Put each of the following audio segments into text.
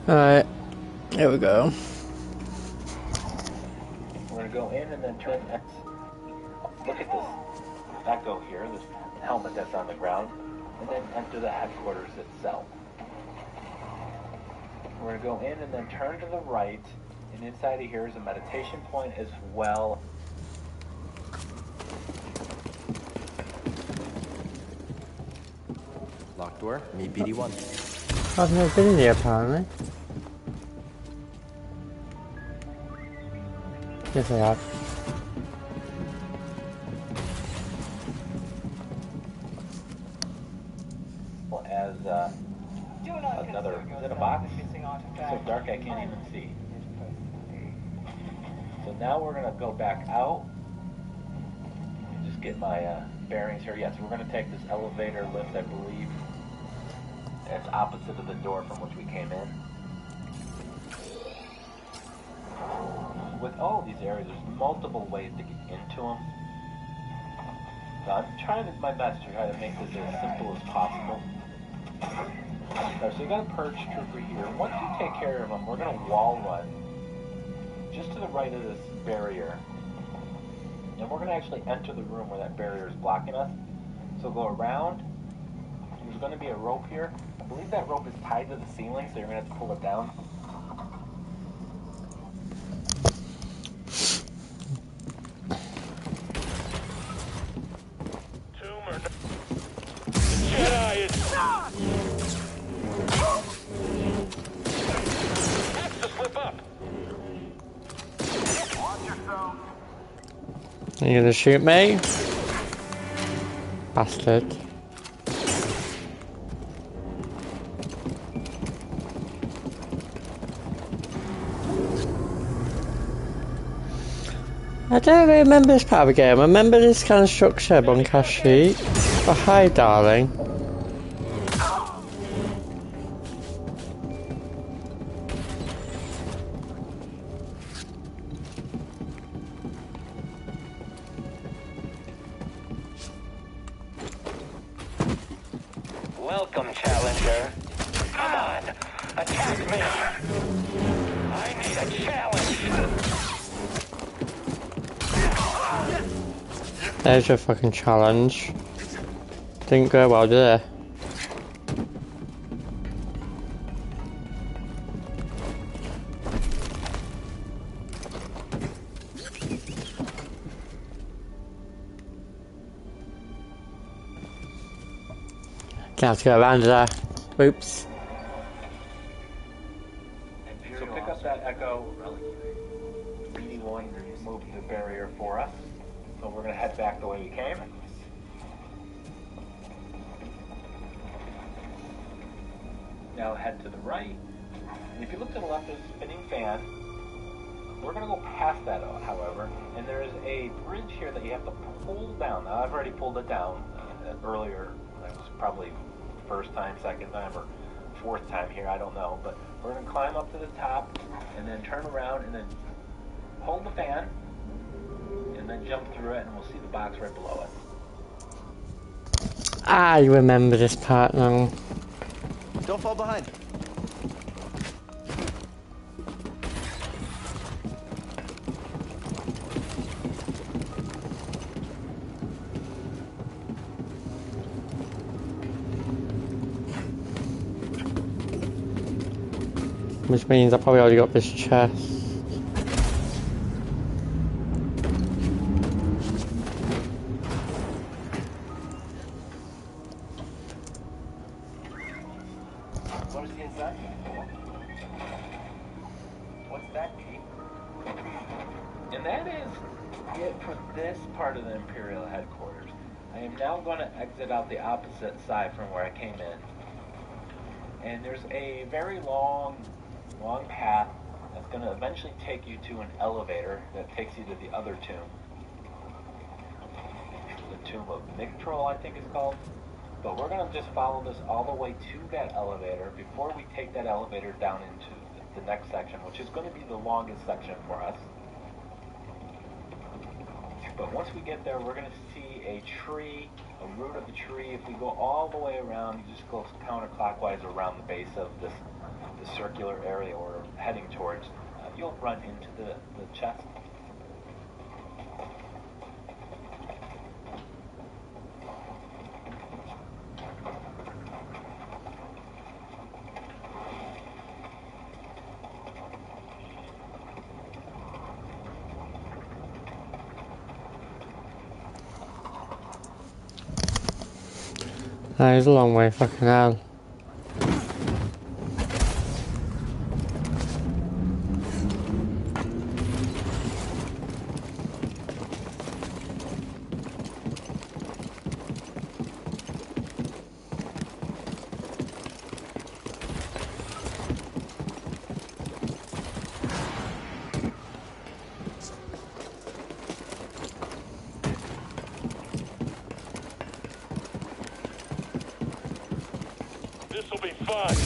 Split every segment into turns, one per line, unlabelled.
Alright, here we go.
We're going to go in and then turn X. Look at this echo here, this helmet that's on the ground, and then enter the headquarters itself. We're going to go in and then turn to the right, and inside of here is a meditation point as well.
Locked door, meet BD1.
I've never been in here apparently. Yes I have.
As another, is it a box? It's so dark I can't even see. So now we're going to go back out. Just get my bearings here. Yes, we're going to take this elevator lift, I believe. It's opposite of the door from which we came in. With all of these areas, there's multiple ways to get into them. So I'm trying my best to try to make this as simple as possible. So you got a purge trooper here. Once you take care of them, we're going to wall run just to the right of this barrier. And we're going to actually enter the room where that barrier is blocking us. So go around. There's going to be a rope here. I believe that rope is tied to the ceiling, so you're going to have to pull it down.
Jedi is not! Have to slip up. Watch yourself.
Are you gonna shoot me? Bastard. I don't really remember this part of the game. I remember this kind of structure, bunker sheet. Oh, hi, darling.
Welcome, Challenger. Come on, attack me. I need a challenge.
There's your fucking challenge. Didn't go well, did it? Gonna have to go around there. Oops.
So pick up that echo. BD1 moved the barrier for us. So we're going to head back the way we came. Now head to the right. And if you look to the left, there's a spinning fan. We're going to go past that, however, and there's a bridge here that you have to pull down. Now, I've already pulled it down earlier. That was probably first time, second time, or fourth time here, I don't know. But we're going to climb up to the top, and then turn around, and then hold the fan, and then jump through it, and we'll see the box right below it.
I remember this part now.
Don't fall behind.
Which means I probably already got this chest.
What is the inside? What's that, Pete? And that is it for this part of the Imperial headquarters. I am now going to exit out the opposite side from where I came in. And there's a very long path that's going to eventually take you to an elevator that takes you to the other tomb. The Tomb of Mictrol, I think it's called. But we're going to just follow this all the way to that elevator before we take that elevator down into the next section, which is going to be the longest section for us. But once we get there, we're going to see a tree a root of the tree. If we go all the way around, you just go counterclockwise around the base of the circular area we're heading towards, you'll run into the chest.
That is a long way, fucking hell.
This'll be fun.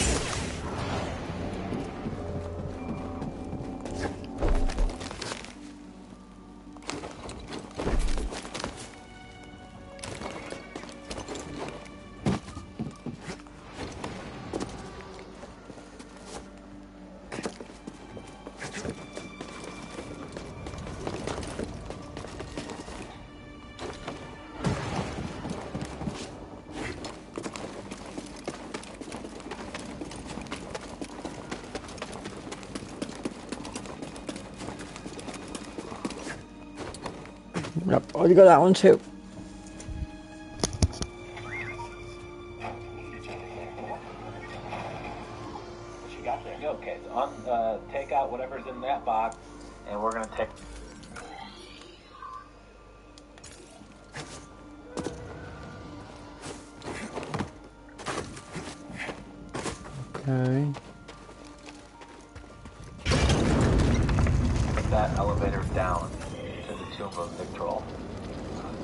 Yep, oh, you got that one too.
What you got there? Okay, so take out whatever's in that box, and we're gonna take.
Okay.
Take that elevator down to the Tomb of Victrol.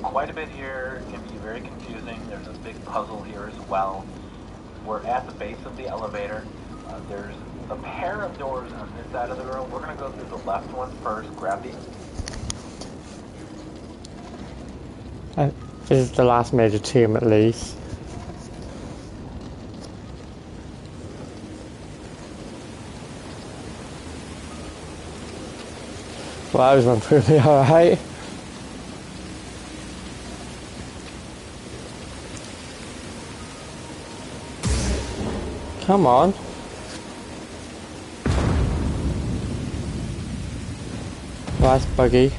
Quite a bit here, can be very confusing. There's a big puzzle here as well. We're at the base of the elevator. There's a pair of doors on this side of the room. We're going to go through the left one first, grab the...
This is the last major tomb at least. Well, that was one pretty alright. Come on. Well, that's buggy.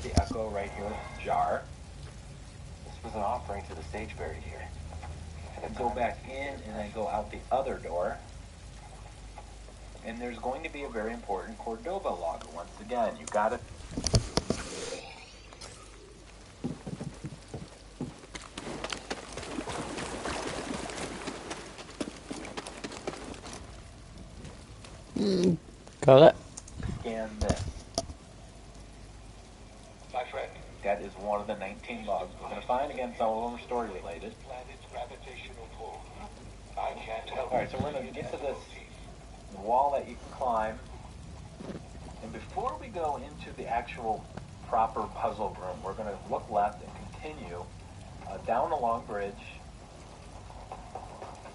The echo right here with the jar.
This was an offering to the stage buried here.
And go back in and then go out the other door. And there's going to be a very important Cordova logger once again. You got it.
Got it.
Scan this.
My friend,
That is one of the 19 logs we're going to find. Again, some of them are story related.
planet's gravitational pull. I can't help
Alright, so we're going to get to this wall that you can climb. And before we go into the actual proper puzzle room, we're going to look left and continue down a long bridge.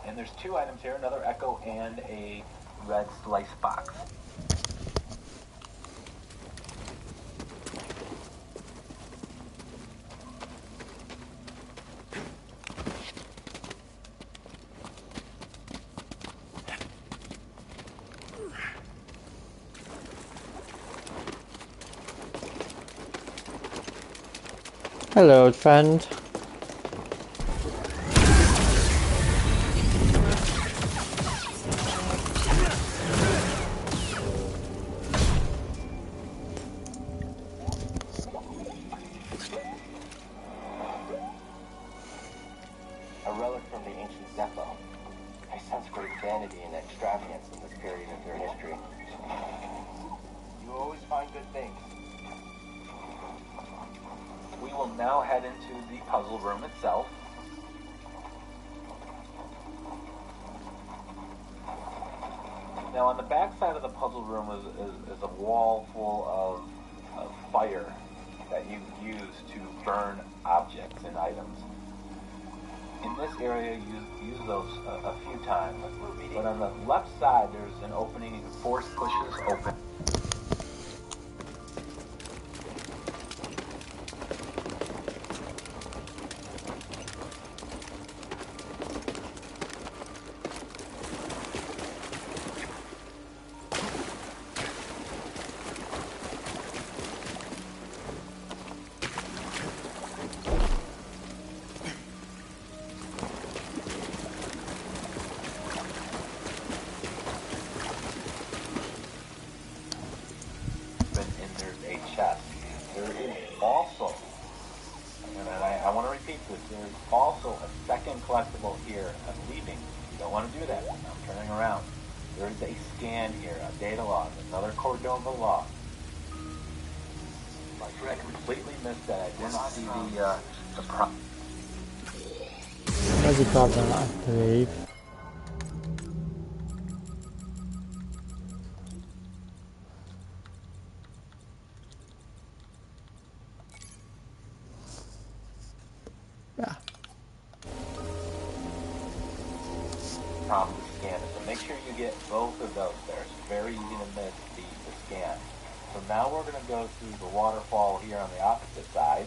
And there's two items here, another echo and a red slice box.
Hello, old friend.
A relic from the ancient Zeppo. I sense great vanity and extravagance in this period of their history. You always find good things.
We will now head into the puzzle room itself. is a wall full of fire that you use to burn objects and items. In this area, you use those a few times. But on the left side, there's an opening you can force pushes open. There's also a second collectible here. I'm leaving. You don't want to do that. I'm turning around. There's a scan here, a data log, another Cordova log. I completely missed that. I didn't see the
There's a problem, I believe. Yeah.
Prompt to scan it. So make sure you get both of those there. It's very easy to miss the scan. So now we're going to go through the waterfall here on the opposite side.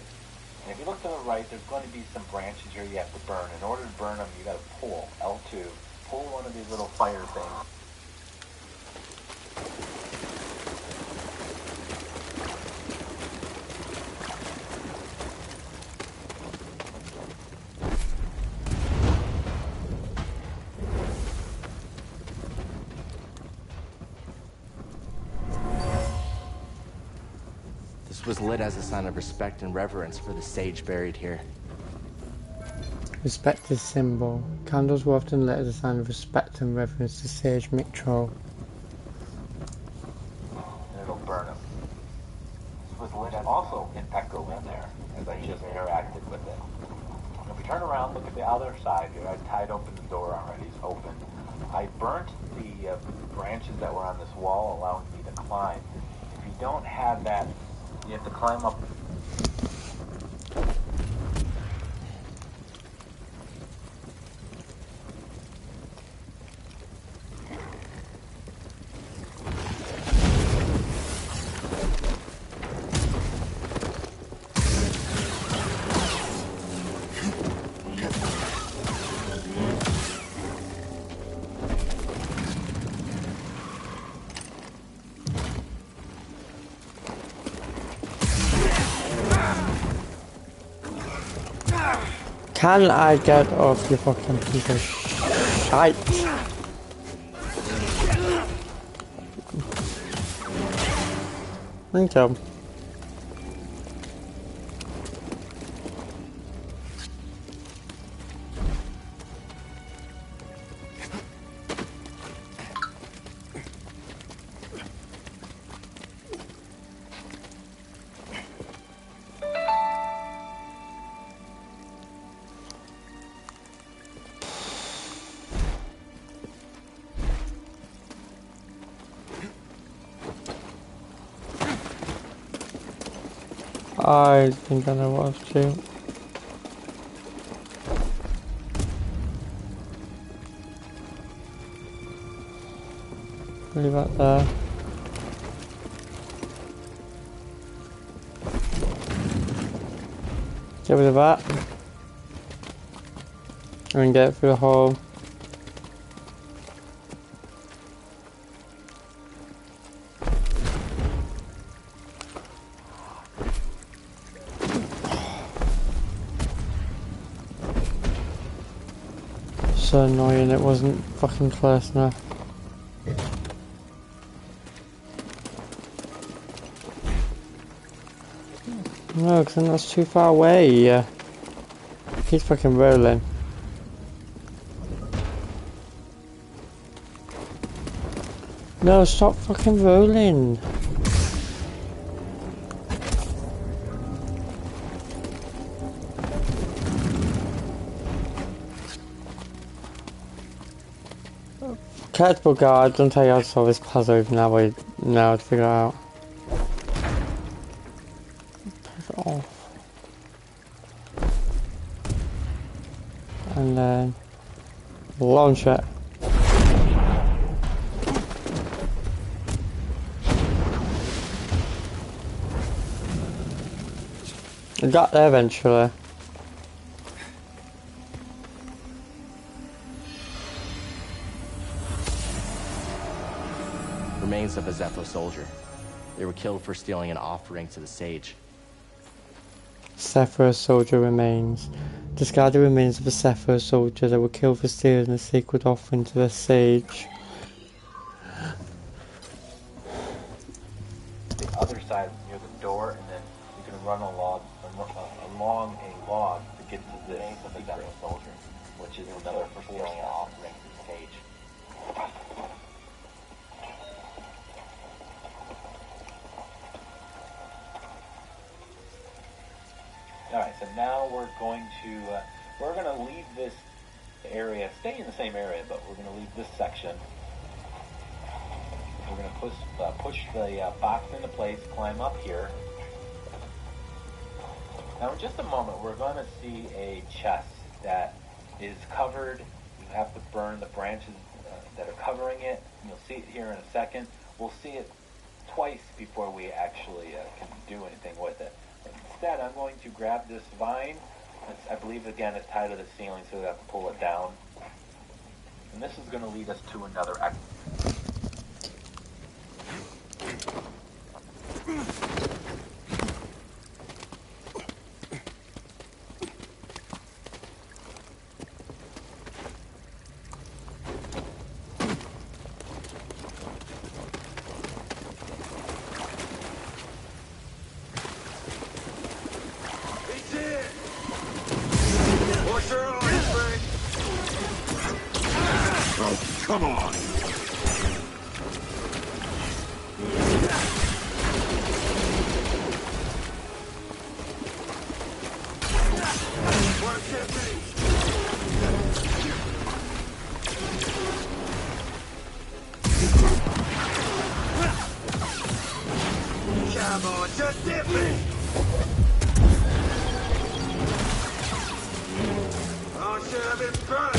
And if you look to the right, there's going to be some branches here you have to burn. In order to burn them, you got to pull L2. Pull one of these little fire things.
This was lit as a sign of respect and reverence for the sage buried here.
Respect is symbol. Candles were often lit as a sign of respect and reverence to Sage Mitchell.
And it'll burn them. This was lit also in Echo in there, as I just interacted with it. If we turn around, look at the other side here. I tied open the door already. It's open. I burnt the branches that were on this wall, allowing me to climb. If you don't have that, you have to climb up.
Can I get off your fucking piece of shite? Thank you. I think I know what to do. Leave that there. Get rid of that. And get it through the hole. So annoying, it wasn't fucking close enough. No, because that's too far away. He's fucking rolling. No, stop fucking rolling. Collectible guard, don't tell you how to solve this puzzle even though I Now to figure out. Press it off. And then launch it. I got there eventually.
Remains of a Zepho soldier. They were killed for stealing an offering to the sage.
Zepho soldier remains. Discard the remains of a Zepho soldier that were killed for stealing a sacred offering to the sage.
The other side near the door, and then you can run along a log to get to this secret soldier, which is another for stealing an offering to the sage. Alright, so now we're going to leave this area, stay in the same area, but we're going to leave this section. We're going to push the box into place, climb up here. Now in just a moment, we're going to see a chest that is covered. You have to burn the branches that are covering it. You'll see it here in a second. We'll see it twice before we actually can do anything with it. Instead, I'm going to grab this vine. I believe, again, it's tied to the ceiling, so we have to pull it down. And this is going to lead us to another exit.
Come on! Come on, just hit me! Oh, should have been burned!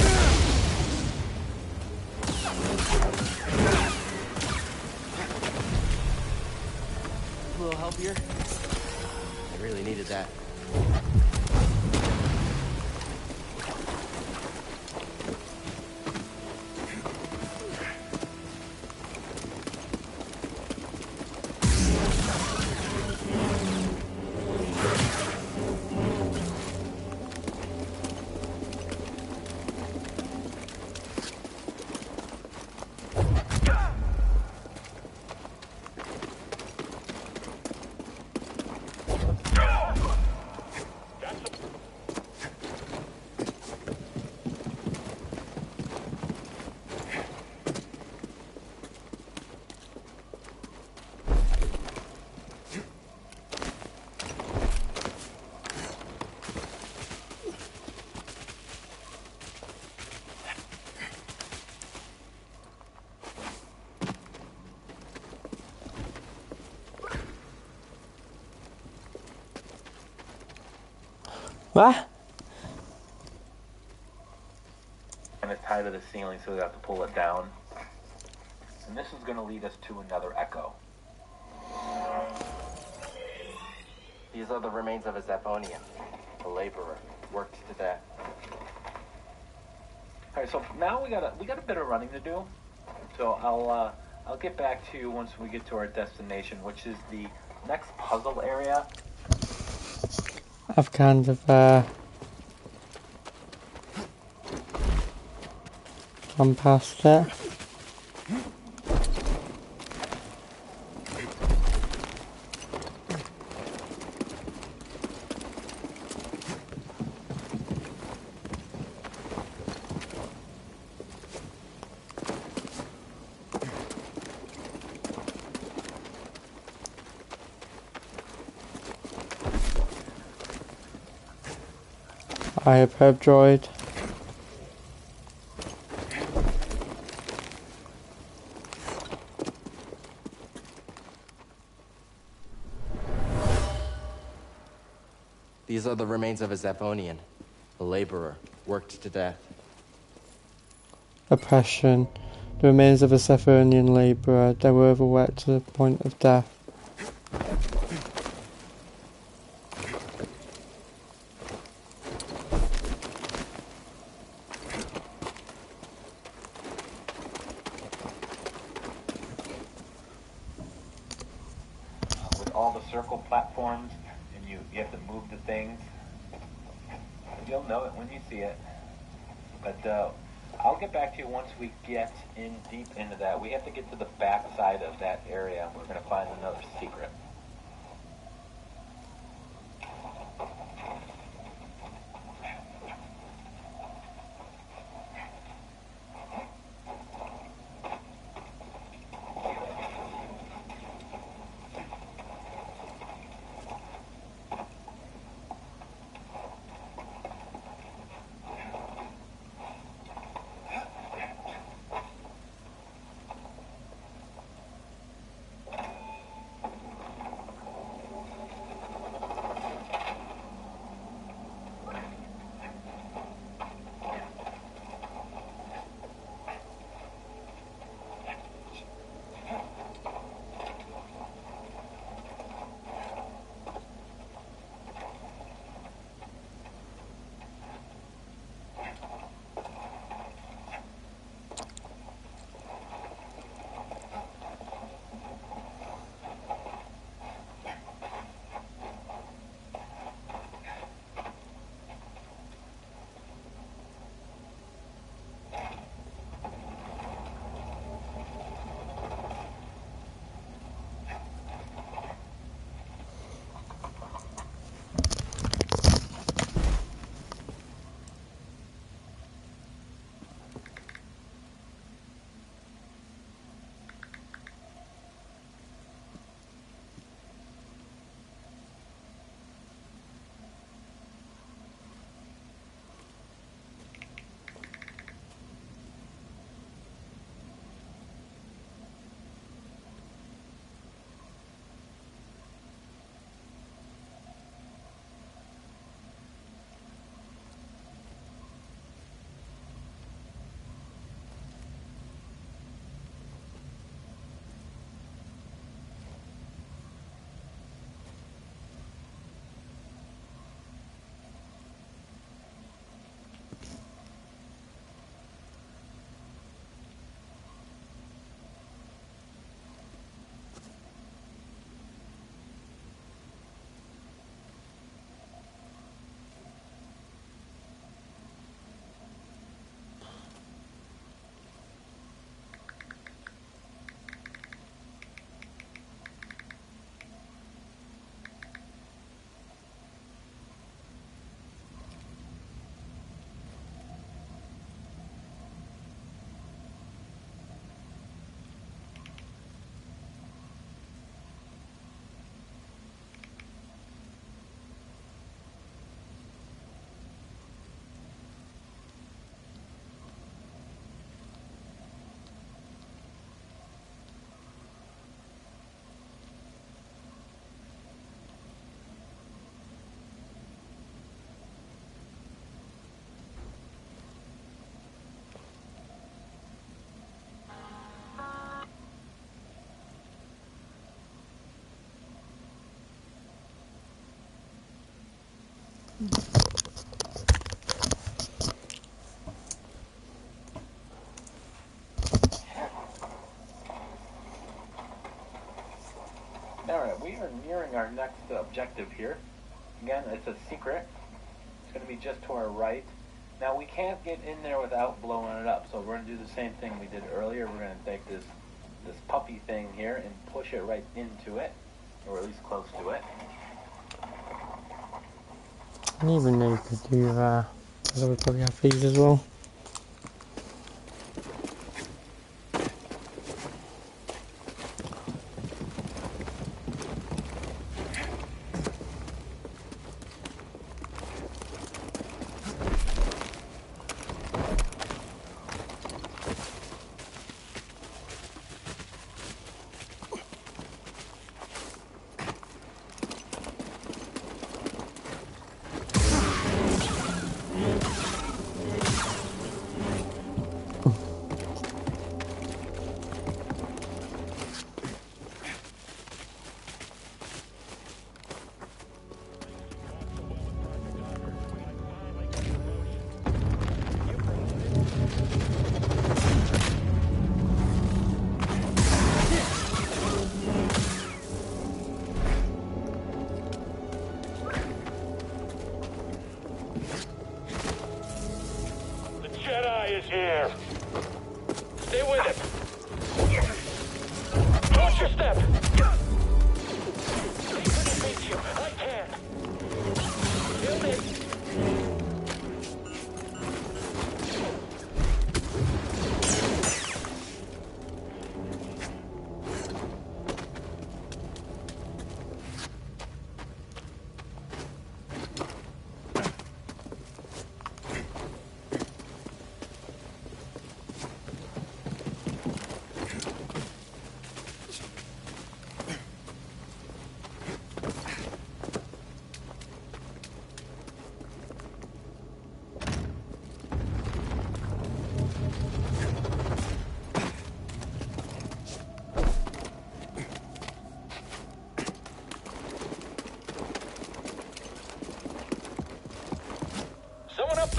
A little help here? I really needed that.
What?
And it's tied to the ceiling, so we have to pull it down. And this is going to lead us to another echo.
These are the remains of a Zephonian, a laborer, worked to death.
All right, so now we got a bit of running to do. So I'll get back to you once we get to our destination, which is the next puzzle area.
I've kind of gone past it. I have herb droid.
These are the remains of a Zephonian, a laborer, worked to death.
Oppression. The remains of a Zephonian labourer. They were overworked to the point of death.
With all the circle platforms, and you have to move the things, you'll know it when you see it. But I'll get back to you once we get in deep into that. We have to get to the back side of that area. We're going to find another secret. Alright, we are nearing our next objective here. Again, it's a secret. It's going to be just to our right. Now, we can't get in there without blowing it up, so we're going to do the same thing we did earlier. We're going to take this puppy thing here and push it right into it, or at least close to it.
I didn't even know you could do that. I would probably have these as well.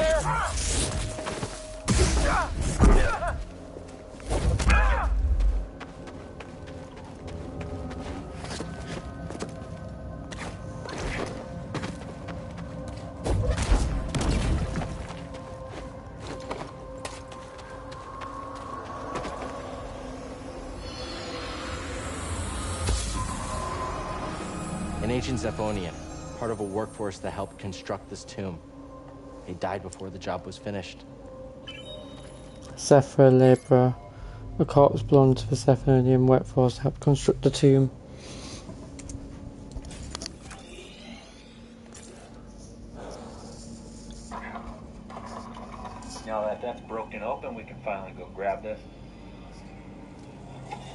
there?
An ancient Zephonian, part of a workforce that helped construct this tomb. He died before the job was finished.
Zephyr labourer. A corpse belonged to the Zephonian workforce to help construct the tomb.
Now that that's broken open, we can finally go grab this.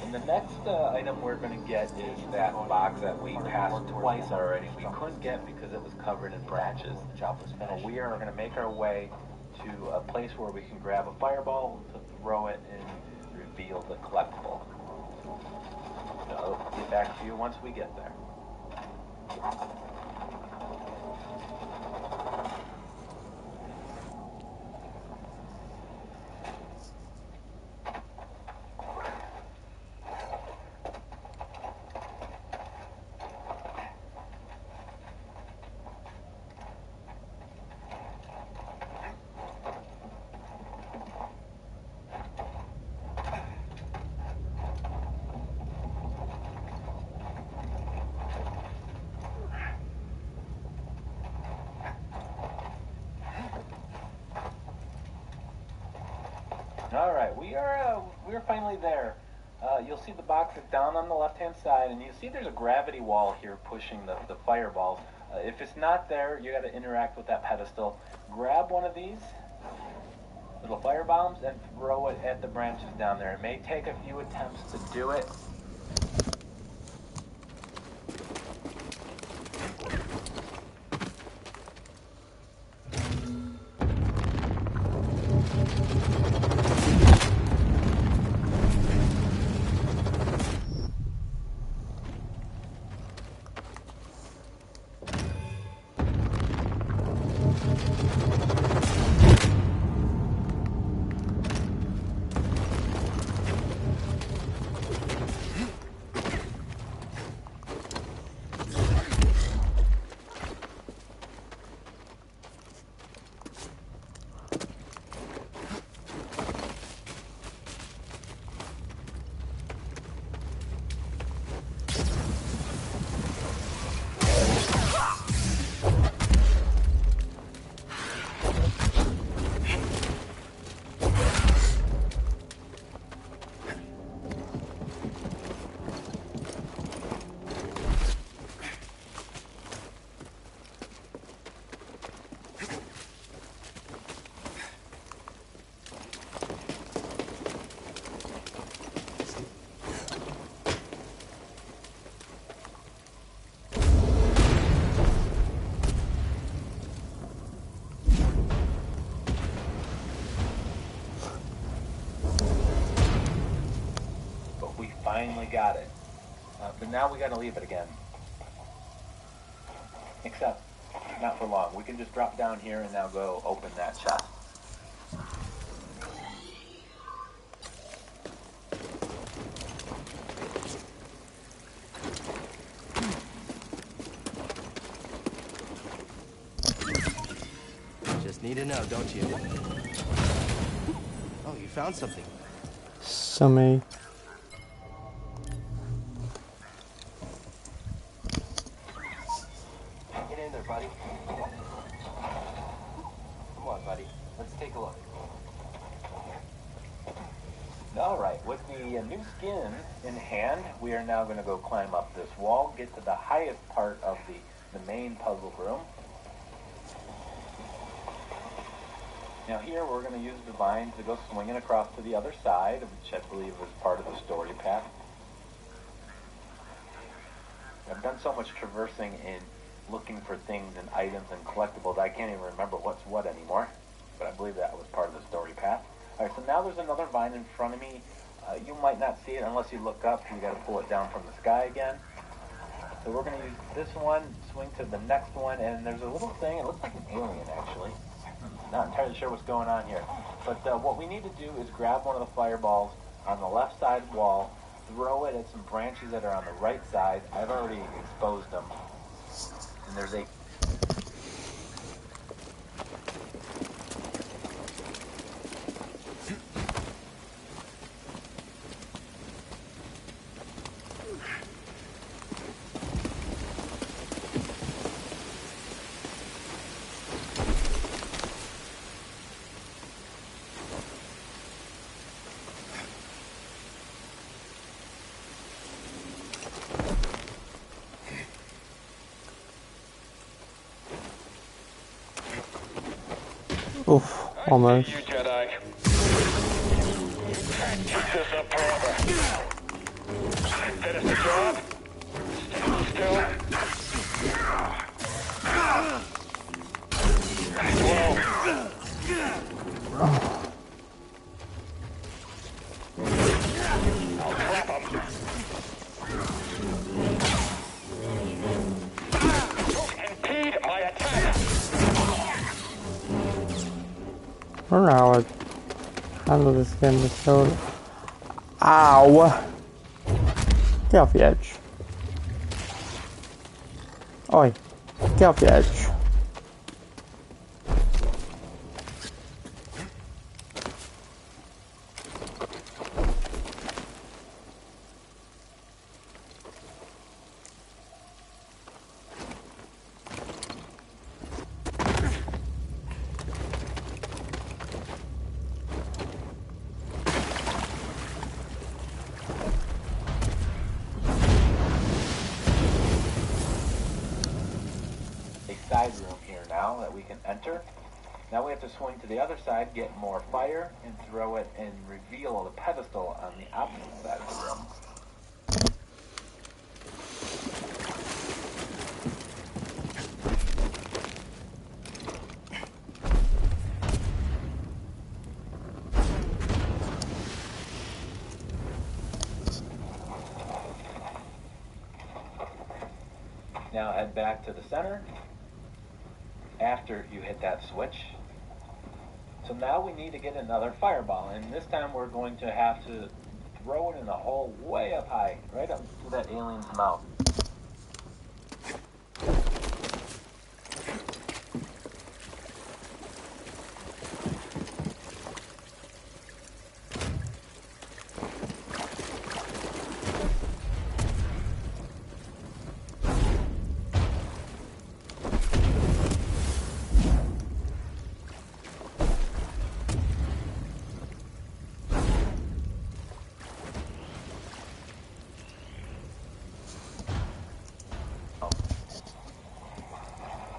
And the next item we're going to get is that box that we passed twice already. We couldn't get because it was covered in branches.
The job was finished.
We are going to make our way to a place where we can grab a fireball to throw it and reveal the collectible. So I'll get back to you once we get there. All right, we're finally there. You'll see the box is down on the left-hand side, and you see there's a gravity wall here pushing the fireballs. If it's not there, you got to interact with that pedestal. Grab one of these little fire bombs and throw it at the branches down there. It may take a few attempts to do it. Finally got it. But now we got to leave it again. Except, not for long. We can just drop down here and now go open that chest.
Just need to know, don't you? Oh, you found something.
Summy.
Get in there, buddy. Come on, buddy. Let's take a look.
Alright, with the new skin in hand, we are now going to go climb up this wall, get to the highest part of the main puzzle room. Now here we're going to use the vine to go swinging across to the other side, which I believe was part of the story path. I've done so much traversing in looking for things and items and collectibles, I can't even remember what's what anymore. But I believe that was part of the story path. Alright, so now there's another vine in front of me. You might not see it unless you look up. You got to pull it down from the sky again. So we're going to use this one, swing to the next one, and there's a little thing. It looks like an alien, actually. Not entirely sure what's going on here. But what we need to do is grab one of the fireballs on the left side wall, throw it at some branches that are on the right side. I've already exposed them. And there's a...
Oof, almost.
You, Jedi. Can't keep this up forever. Finish the job. Stand still. Whoa. I'll trap him. Impede my attack.
I don't know how I'd handle this game with so... Ow! Get off the edge. Oi, get off the edge.
side room here now that we can enter. Now we have to swing to the other side, get more fire, and throw it and reveal the pedestal on the opposite side of the room. Now head back to the center after you hit that switch. So now we need to get another fireball, and this time we're going to have to throw it in a hole way up high, right up to that alien's mouth.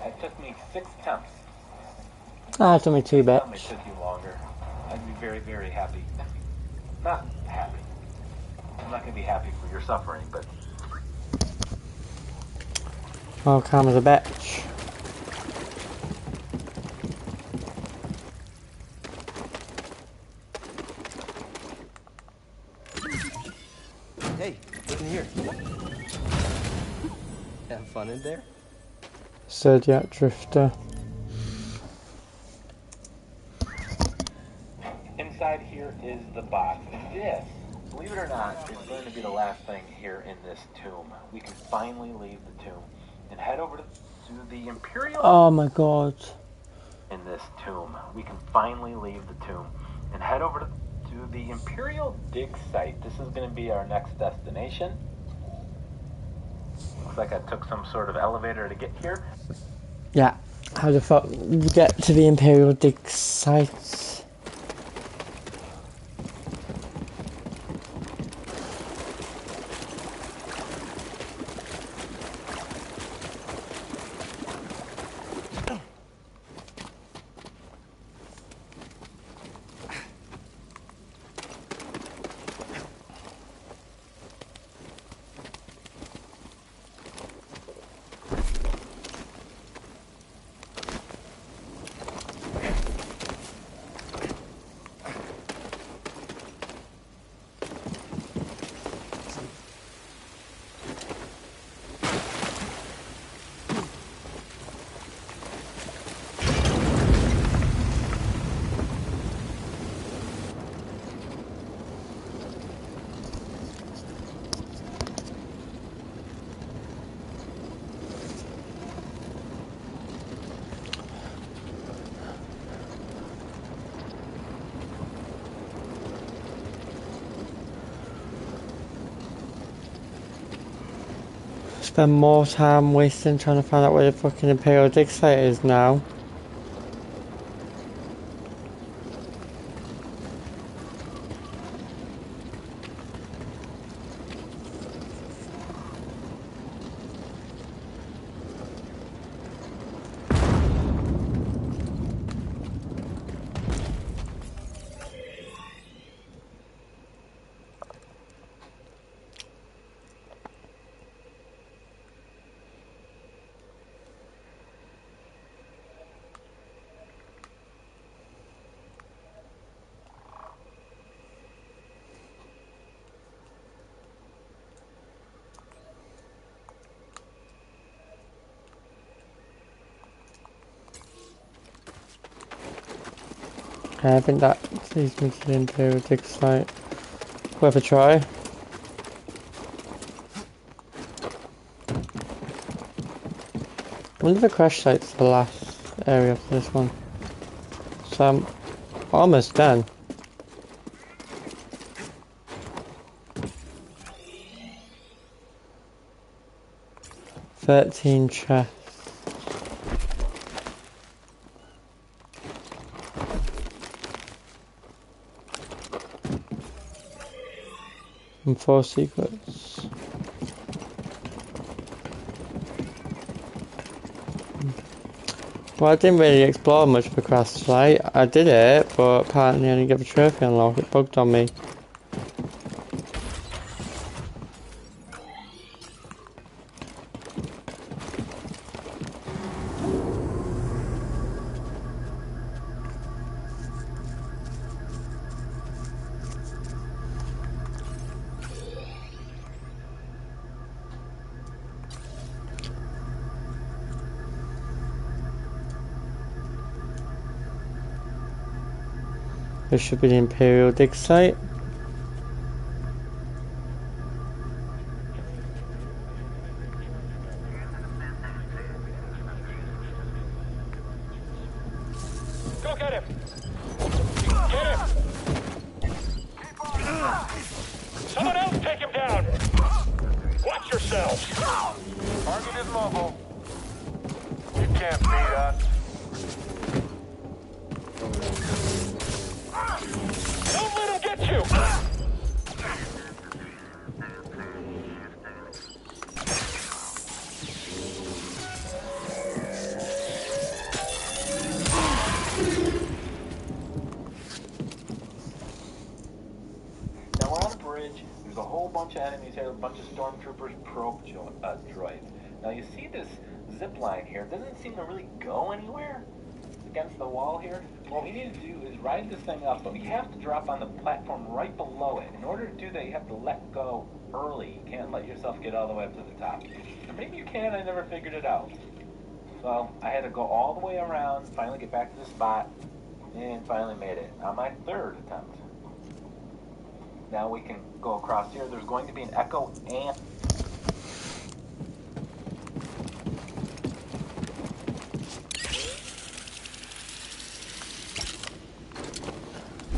It took me 6 attempts.
Ah, it took me 2
It
bits.
took you longer. I'd be very, very happy. Not happy. I'm not going to be happy for your suffering, but...
Oh, calm as a bitch.
Hey, look in here. Have fun in there?
Zodiac Drifter.
Inside here is the box. And this, believe it or not, is going to be the last thing here in this tomb. We can finally leave the tomb and head over to the Imperial...
Oh my god.
In this tomb. We can finally leave the tomb and head over to the Imperial dig site. This is going to be our next destination. Looks like I took some sort of elevator to get here.
Yeah. How the fuck you get to the Imperial dig site? spend more time wasting trying to find out where the fucking Imperial dig site is now. I think that leads me to the Imperial dig site. Worth a try. I wonder if the crash site's the last area for this one. So I'm almost done. $13 chests. And 4 secrets. Well, I didn't really explore much for Crash Site. I did it, but apparently I didn't get the trophy unlocked. It bugged on me. This should be the Imperial dig site.
Go get him! Get him! Someone else take him down! Watch yourselves!
Target is mobile. You can't beat us.
Don't let him get you!
Now we're on a bridge. There's a whole bunch of enemies here, a bunch of stormtroopers, probe droids. Now you see this zip line here. It doesn't seem to really go anywhere. It's against the wall here. What we need to do is ride this thing up, but we have to drop on the platform right below it. In order to do that, you have to let go early. You can't let yourself get all the way up to the top. Or maybe you can, I never figured it out. So I had to go all the way around, finally get back to the spot, and finally made it on my third attempt. Now we can go across here. There's going to be an echo and...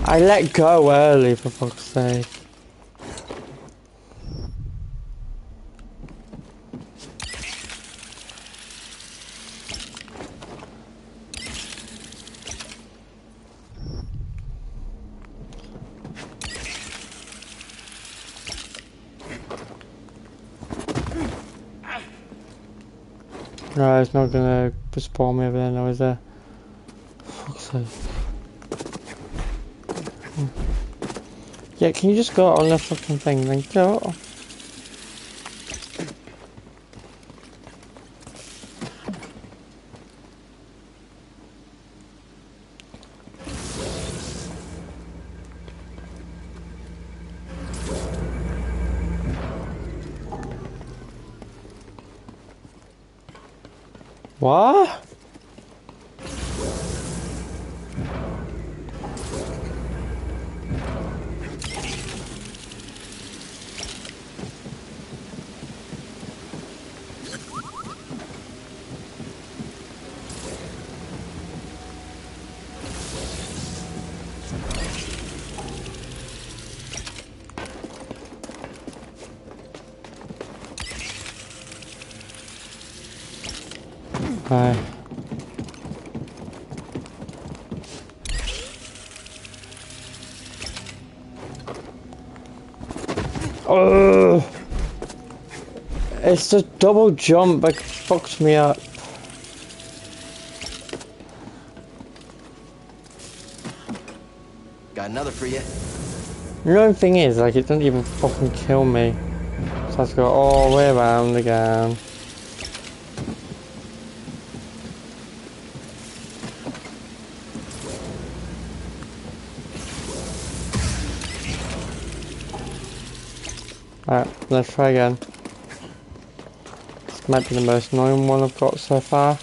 I let go early, for fuck's sake. No, it's not gonna spawn me over there now, is there? For fuck's sake. Yeah, can you just go on the fucking thing? Thank you. What? Right. Oh! It's the double jump that fucked me up.
Got another for you.
The annoying thing is, like, it doesn't even fucking kill me. So I have to go all the way around again. Alright, let's try again. This might be the most annoying one I've got so far.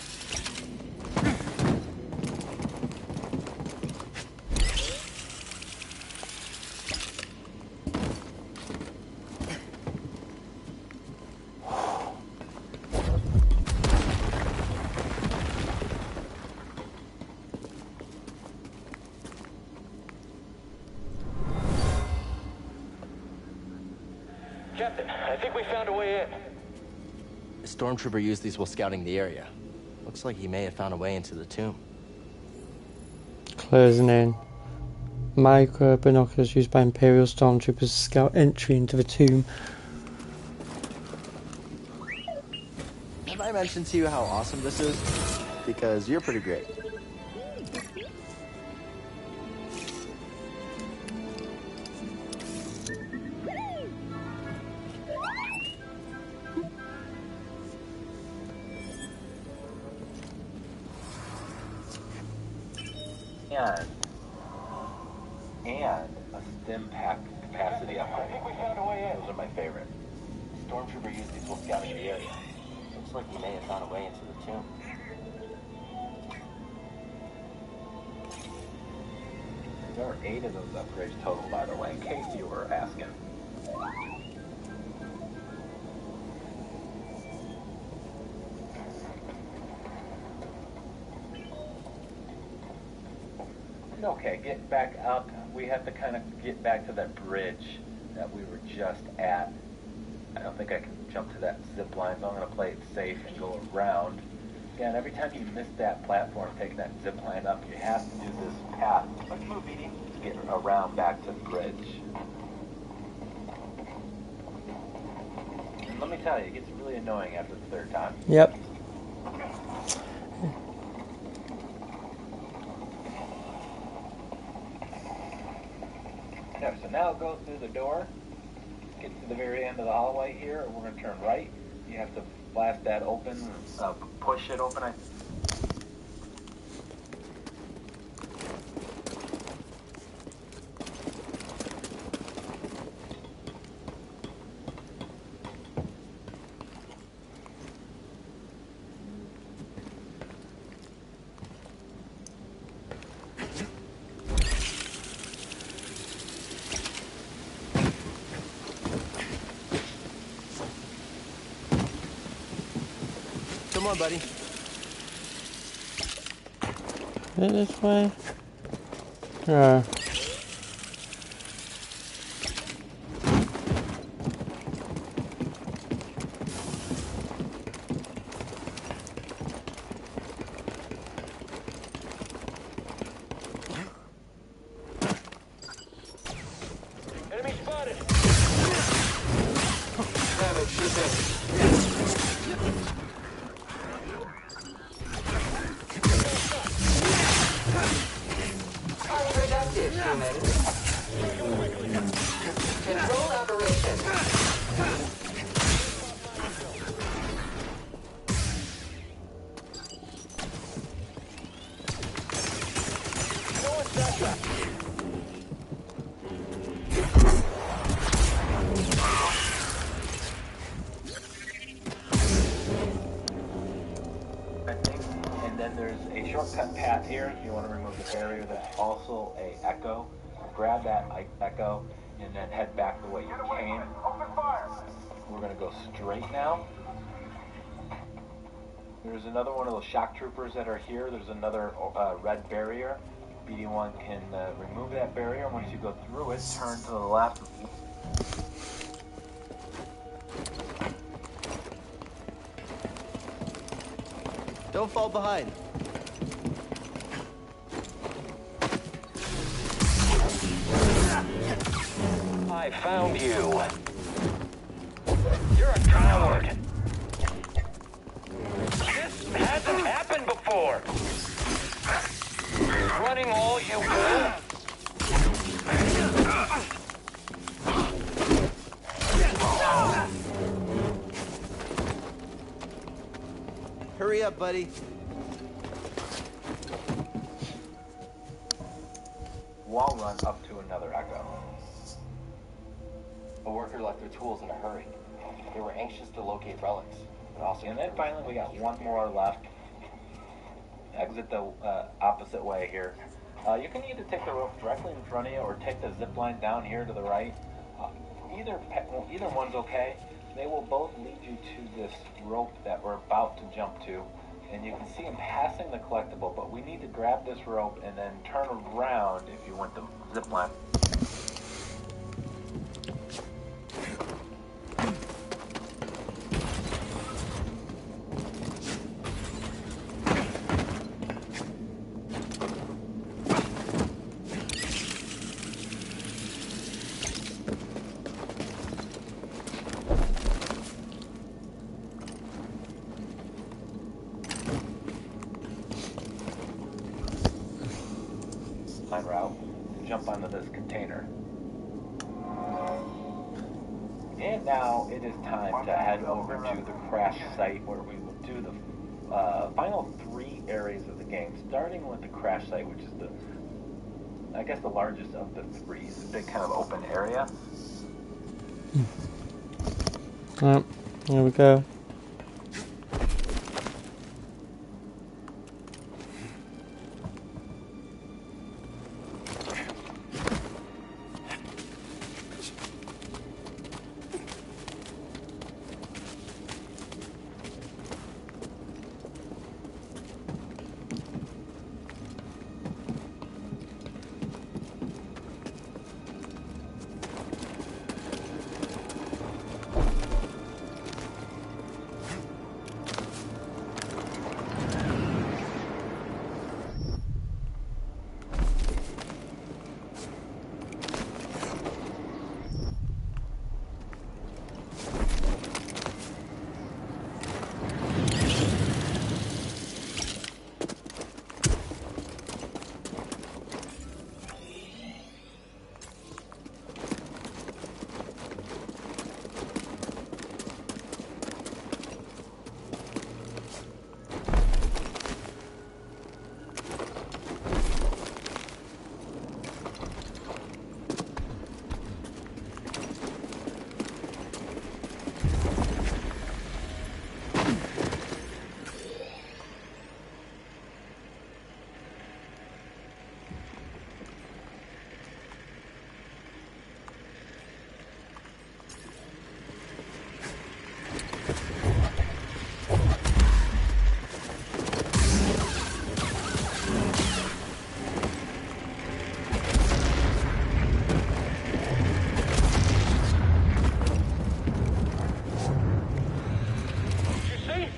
Captain, I think we found a way in.
A stormtrooper used these while scouting the area. Looks like he may have found a way into the tomb.
Closing in. Micro binoculars used by Imperial stormtroopers to scout entry into the tomb.
Have I mentioned to you how awesome this is? Because you're pretty great.
And a stim pack capacity upgrade.
I think we found a way in.
Those are my favorite. Stormtrooper used these while scouting the area. Looks like he may have found a way into the tomb. There are 8 of those upgrades total, by the way, in case you were asking. Okay, getting back up, we have to kind of get back to that bridge that we were just at. I don't think I can jump to that zip line, so I'm going to play it safe and go around. Again, every time you miss that platform, taking that zip line up, you have to do this path. Let's move, Edie, to get around back to the bridge. And let me tell you, it gets really annoying after the 3rd time.
Yep.
Yeah, so now go through the door, get to the very end of the hallway here, and we're going to turn right. You have to blast that open, push it open.
Come on, buddy.
Is it this way? Yeah.
Enemy spotted.
Productive, human. Control operation.
And then there's a shortcut path here if you want to remove the barrier. There's also a echo. Grab that echo and then head back the way you came. We're going to go straight now. There's another one of those shock troopers that are here. There's another red barrier. BD1 can remove that barrier. Once you go through it, turn to the left.
Don't fall behind.
I found you. You're a coward. This hasn't happened before. Running all you will.
Hurry up, buddy.
Wall run up to another echo.
A worker left their tools in a hurry. They were anxious to locate relics, but also...
And then finally we got one more left. Exit the opposite way here. You can either take the rope directly in front of you or take the zip line down here to the right. Either one's okay. They will both lead you to this rope that we're about to jump to. And you can see him passing the collectible, but we need to grab this rope and then turn around if you want the zip line. Route to jump onto this container. And now it is time to head over to the crash site where we will do the final 3 areas of the game, starting with the crash site, which is I guess the largest of the 3. It's a big kind of open area.
Yep, here we go.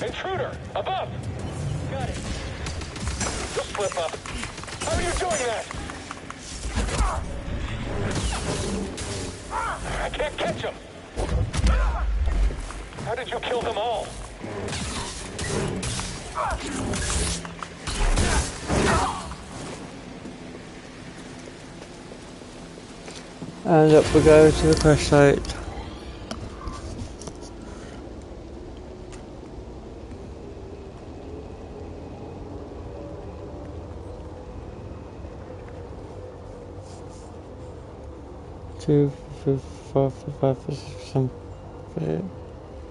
Intruder! Above! Got it. You'll slip up. How are you doing that? I can't catch him! How did you kill them all?
And up we go to the crash site. Two, 4, 5, 6, 7, 8,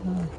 9.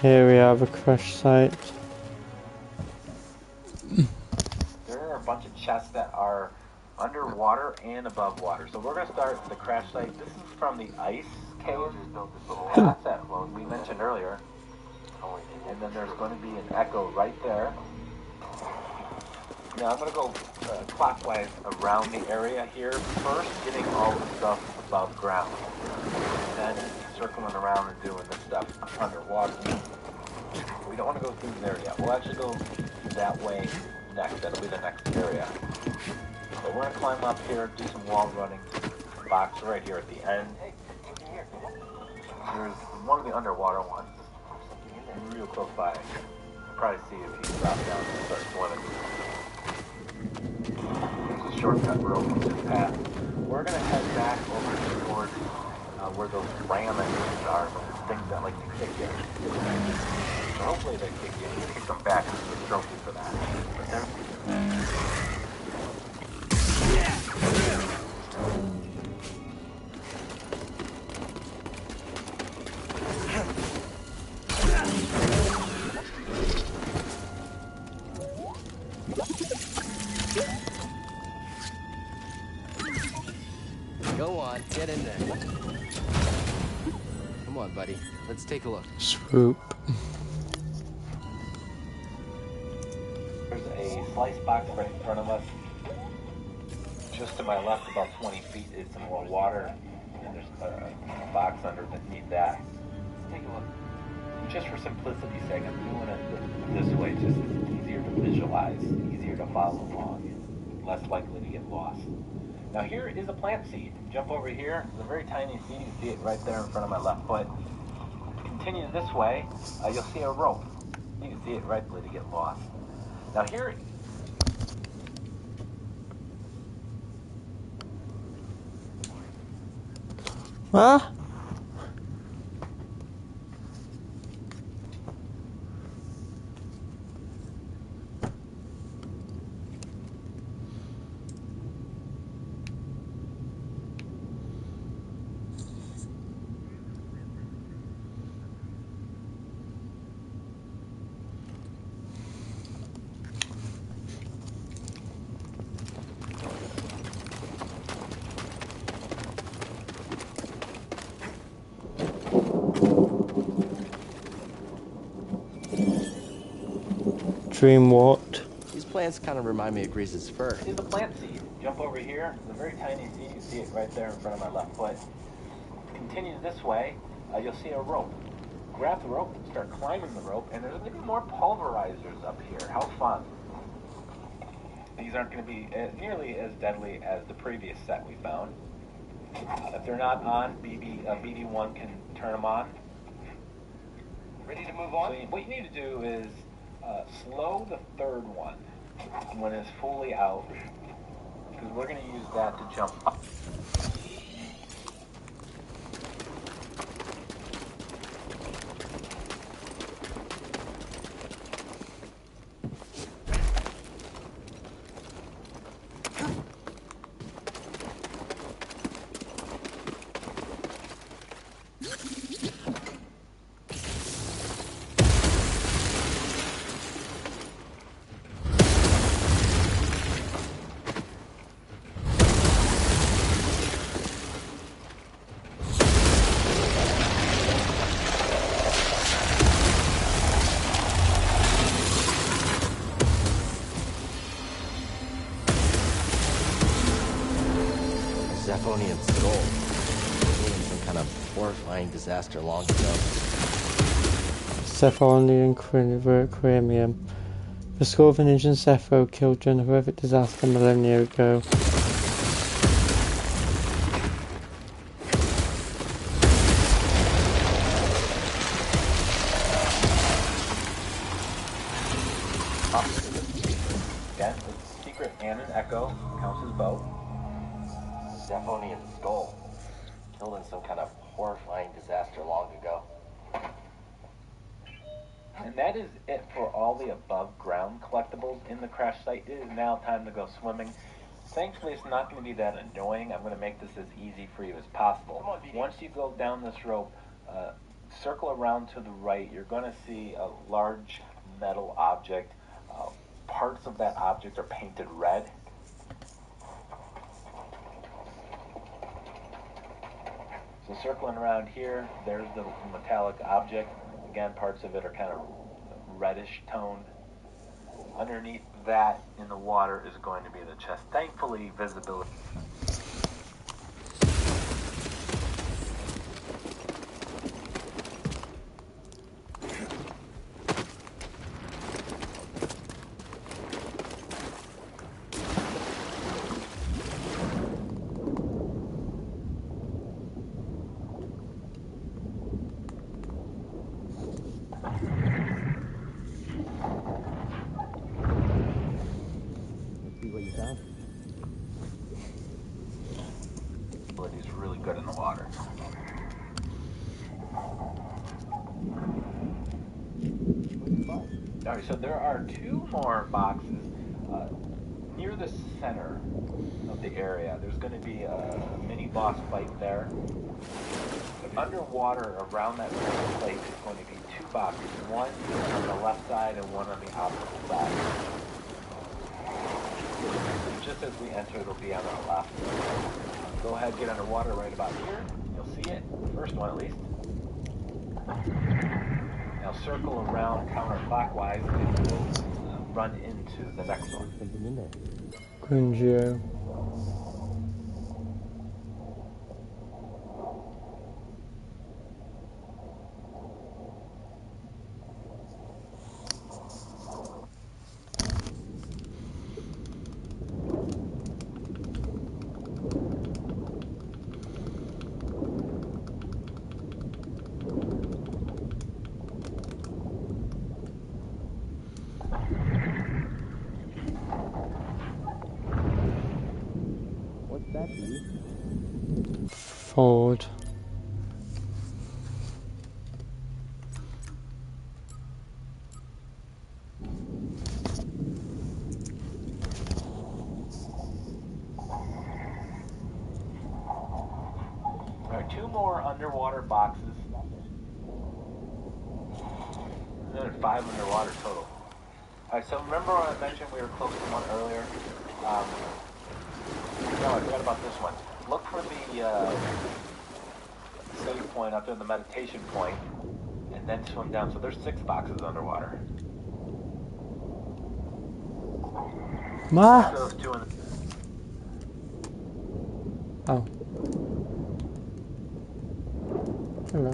Here we have a crash site.
There are a bunch of chests that are underwater and above water. So we're going to start at the crash site. This is from the ice cave path that we mentioned earlier. And then there's going to be an echo right there. Now I'm going to go clockwise around the area here first, getting all the stuff above ground. And then circling around and doing this stuff underwater. We don't want to go through there yet. We'll actually go that way next. That'll be the next area. So we're going to climb up here, do some wall running. Box right here at the end. There's one of the underwater ones. Real close by. You'll probably see if you drop down and start swimming. There's a shortcut rope on this path. We're going to head back over towards where those ram engines are, those things that like to kick you. So hopefully they kick you and you kick them back and you get a trophy for that. But they're...
Go on, get in there. Come on, buddy. Let's take a look.
Swoop.
There's a slice box right in front of us. Just to my left, about 20 feet, is some more water. And there's a box underneath that. Let's take a look. Just for simplicity's sake, I'm doing it this way. Just it's easier to visualize, easier to follow along, and less likely to get lost. Now here is a plant seed. Jump over here. It's a very tiny seed. You can see it right there in front of my left foot. Continue this way. You'll see a rope. You can see it right there to get lost. Now here...
Ah! Dream what?
These plants kind of remind me of Grease's fur.
Here's a plant seed. Jump over here. It's a very tiny seed. You can see it right there in front of my left foot. Continue this way. You'll see a rope. Grab the rope and start climbing the rope. And there's going to be more pulverizers up here. How fun. These aren't going to be nearly as deadly as the previous set we found. If they're not on, BD1 can turn them on.
Ready to move on?
So what you need to do is slow the third one when it's fully out, because we're going to use that to jump up.
Zephonian skull. Some kind of horrifying disaster long ago.
Zephonian Cremium. The skull of an ancient Zepho killed during a horrific disaster millennia ago.
Again, it's secret and an echo. Counts as both.
Zephonian skull. Killed in some kind of horrifying disaster long ago.
And that is it for all the above ground collectibles in the crash site. It is now time to go swimming. Thankfully, it's not going to be that annoying. I'm going to make this as easy for you as possible.
Come on, BD.
Once you go down this rope, circle around to the right, you're going to see a large metal object. Parts of that object are painted red. So circling around here, there's the metallic object. Again, parts of it are kind of reddish toned. Underneath that in the water is going to be the chest. Thankfully, visibility. Is really good in the water. Alright, so there are two more boxes near the center of the area. There's going to be a mini boss fight there. But underwater around that center place is going to be two boxes. One on the left side and one on the opposite side. Just as we enter, it'll be on our left. Go ahead, get underwater right about here. You'll see it. First one, at least. Now circle around counterclockwise and we'll run into the next one.
Couldn't you? Forward.
Alright, two more underwater boxes. And then 5 underwater total. Alright, so remember when I mentioned we were close to one earlier? No, I forgot about this one. Look for the save point up there, the meditation point, and then swim down. So there's 6 boxes underwater.
Ma?
Those two in the
Oh. Hello.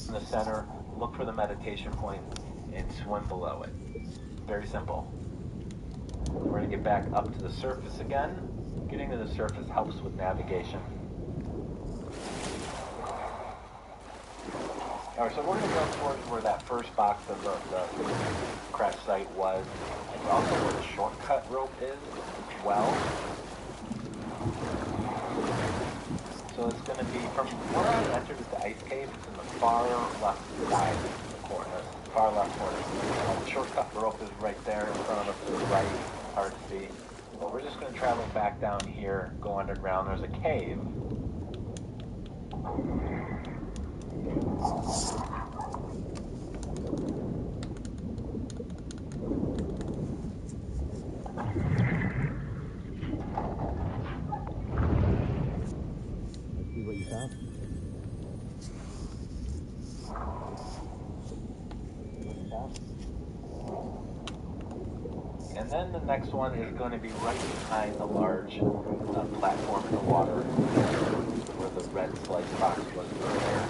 in the center, look for the meditation point, and swim below it. Very simple. We're going to get back up to the surface again. Getting to the surface helps with navigation. Alright, so we're going to go towards where that first box of the crash site was. It's also where the shortcut rope is as well. So it's going to be from where I entered the ice cave. It's in the far left side of the corner. Far left corner. The shortcut rope is right there in front of us to the right. Hard to see. But we're just going to travel back down here, go underground. There's a cave. And then the next one is going to be right behind the large platform in the water where the red slice box was earlier.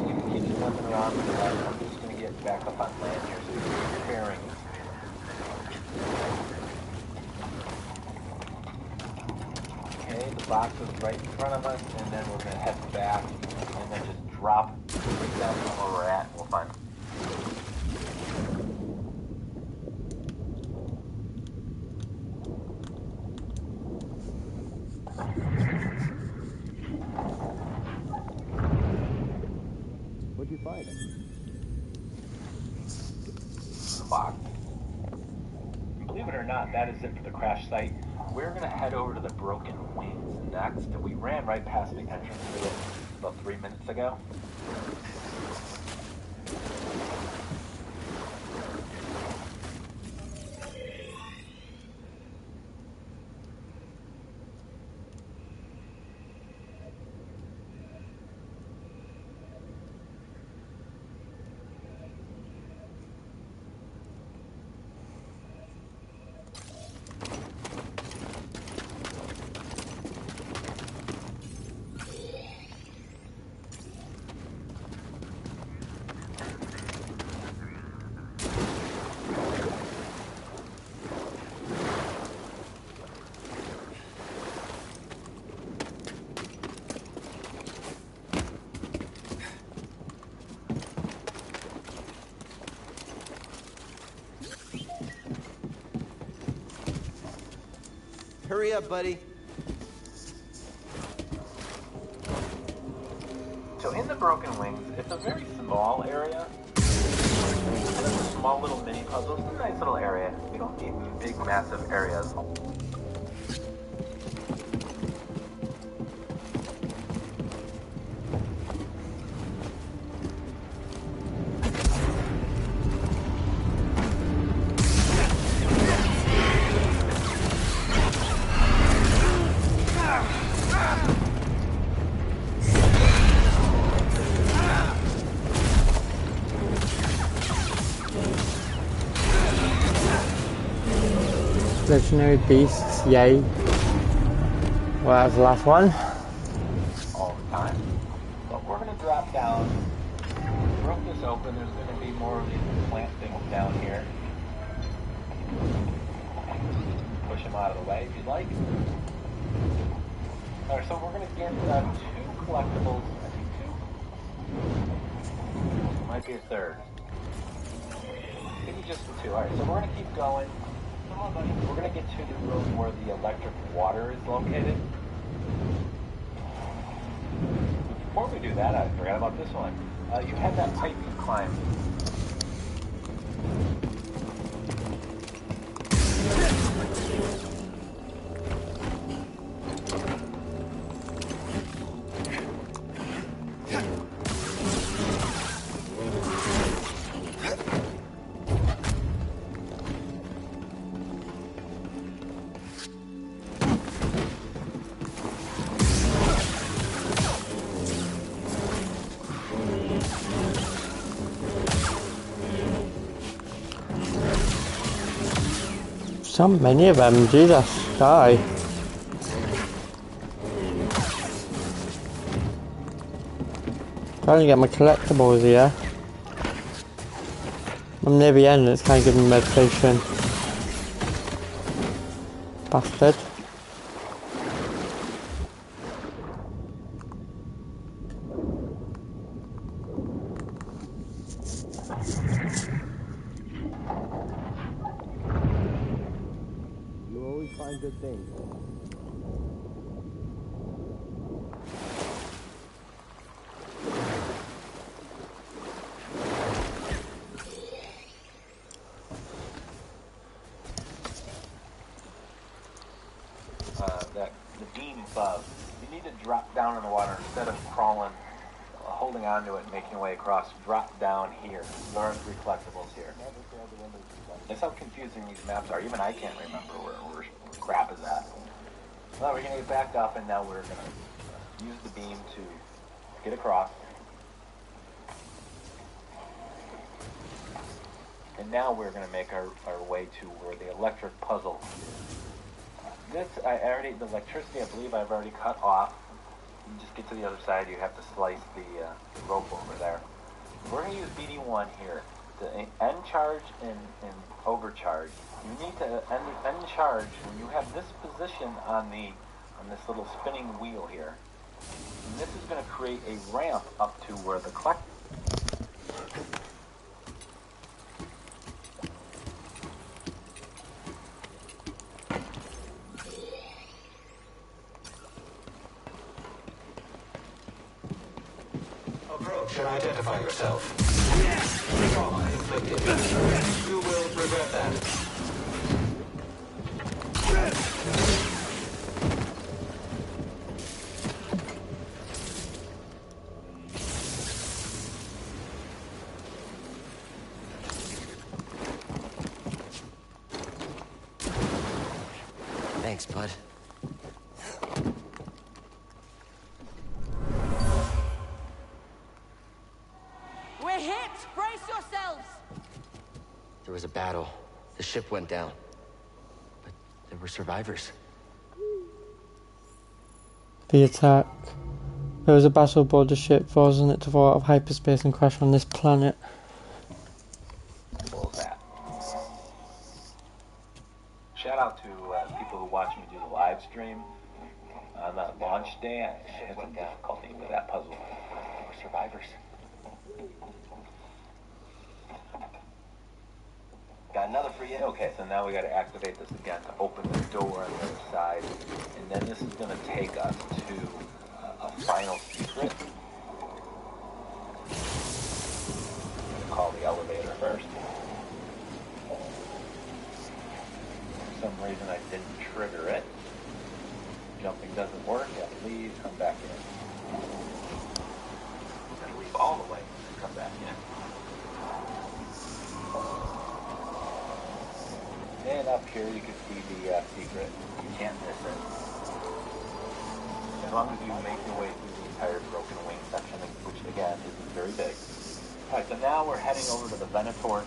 You can keep swimming around to the left. I'm just going to get back up on land here so you can get your bearings. Okay, the box is right in front of us, and then we're going to head back and then just drop right down where we're at. We'll find.
What'd you find?
The box. I believe it or not, that is it for the crash site. We're gonna head over to the Broken Wings next. We ran right past the entrance to it about 3 minutes ago.
Hurry up, buddy.
So in the Broken Wings, it's a very small area. Kind of a small little mini puzzle. It's a nice little area. We don't need big, massive areas.
Legendary beasts, yay. Well, that was the last one.
All the time. But we're going to drop down. Broke this open. There's going to be more of these plant things down here. Push them out of the way if you'd like. Alright, so we're going to get 2 collectibles. I think 2. Might be a third. Maybe just 2. Alright, so we're going to keep going. We're going to get to the room where the electric water is located. Before we do that, I forgot about this one. You have that pipe you climb.
So many of them, Jesus, die. Trying to get my collectibles here. I'm near the end, it's kind of giving me meditation. Bastard.
You always find good things.
The beam above. You need to drop down in the water instead of crawling, holding onto it and making your way across. Drop down here. There are 3 collectibles here. That's how confusing these maps are. Even I can't remember where crap is at. Well, we're going to get back up, and now we're going to use the beam to get across. And now we're going to make our way to where the electric puzzle. The electricity, I believe I've already cut off. You just get to the other side, you have to slice the rope over there. We're going to use BD1 here. The end charge and overcharge. You need to end charge when you have this position on this little spinning wheel here. And this is going to create a ramp up to where the collect.
Approach and identify yourself. Trauma inflicted. You will regret that.
Thanks, bud.
We're hit! Brace yourselves!
There was a battle. The ship went down. But there were survivors.
The attack. There was a battle aboard the ship, causing it to fall out of hyperspace and crash on this planet.
What was that? Shout out to people who watch me do the live stream on that launch day. I had some difficulty with that puzzle.
We're survivors. Got another for you.
Okay, so now we got to activate this again to open the door on the other side, and then this is going to take us to a final secret. I'm going to call the elevator first. For some reason I didn't trigger it. Jumping doesn't work. Yeah, please come back in. And leave all the way and come back in. And up here you can see the secret. You can't miss it. As long as you make your way through the entire broken wing section, which again isn't very big. Alright, so now we're heading over to the Venator.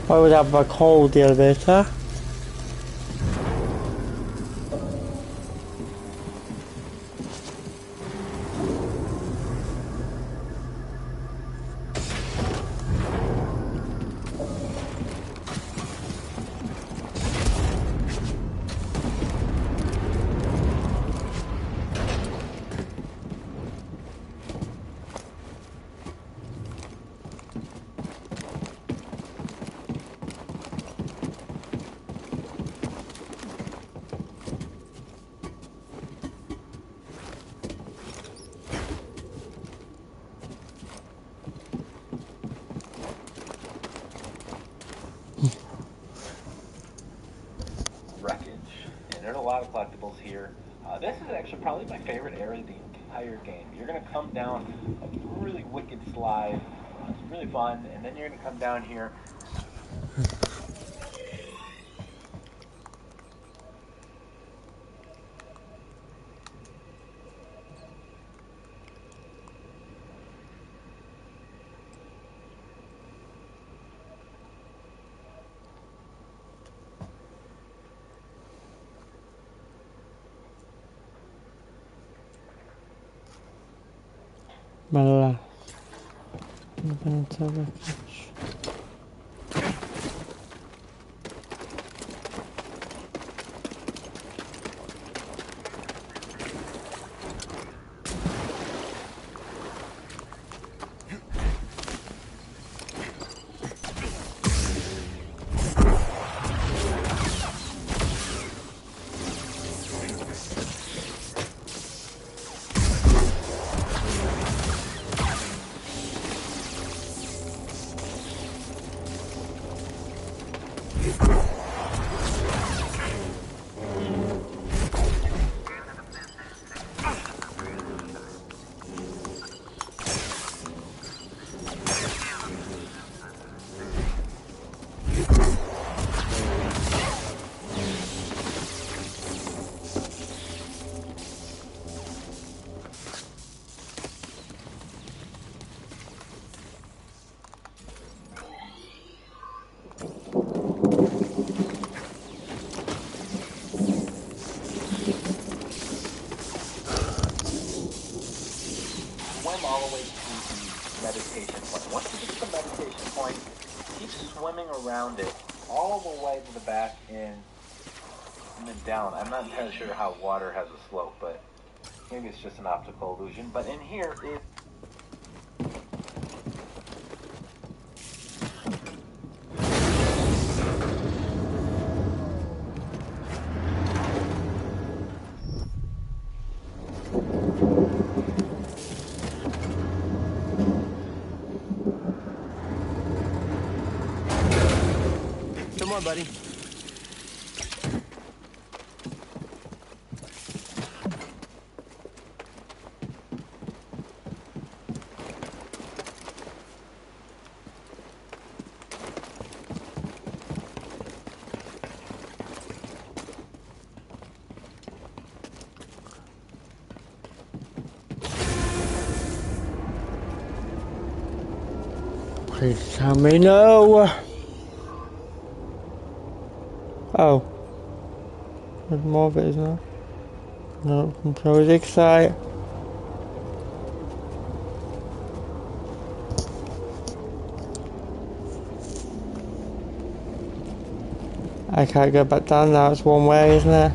Why would I have a cold the elevator?
Collectibles here. This is actually probably my favorite area of the entire game. You're going to come down a really wicked slide. It's really fun, and then you're going to come down here.
My last. Open into wreckage. All the way to the meditation point. Once you get to the meditation point, keep swimming around it all the way to the back and then down. I'm not entirely sure how water has a slope, but maybe it's just an optical illusion. But in here is
on, buddy.
Please tell me no. Oh. There's more of it, isn't there? No, I'm so excited. I can't go back down now, it's one way, isn't it?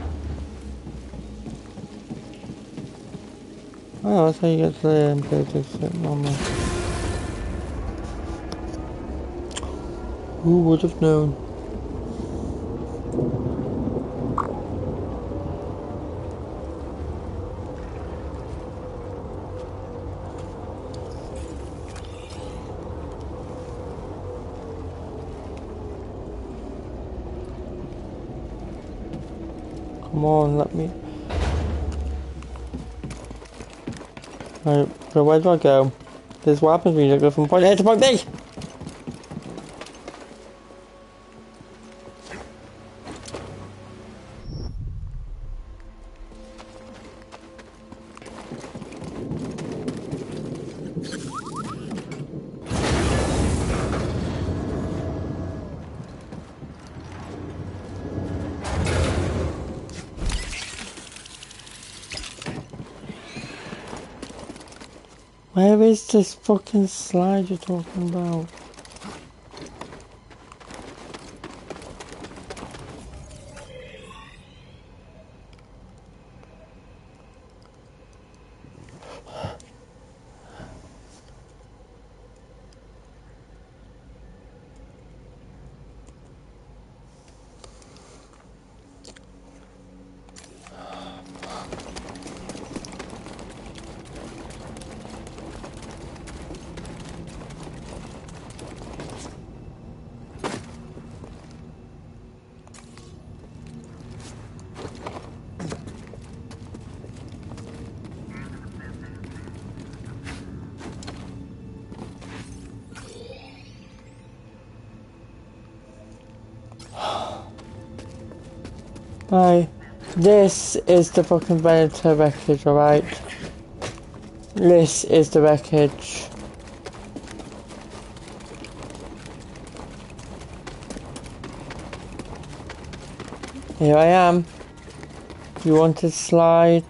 Oh, that's how you get to the bridge exit normally. Who would have known? Come on, let me... Right, so where do I go? This is what happens when you go from point A to point B! Where is this fucking slide you're talking about? Right, this is the fucking Venator wreckage, alright? This is the wreckage. Here I am. You want to slide?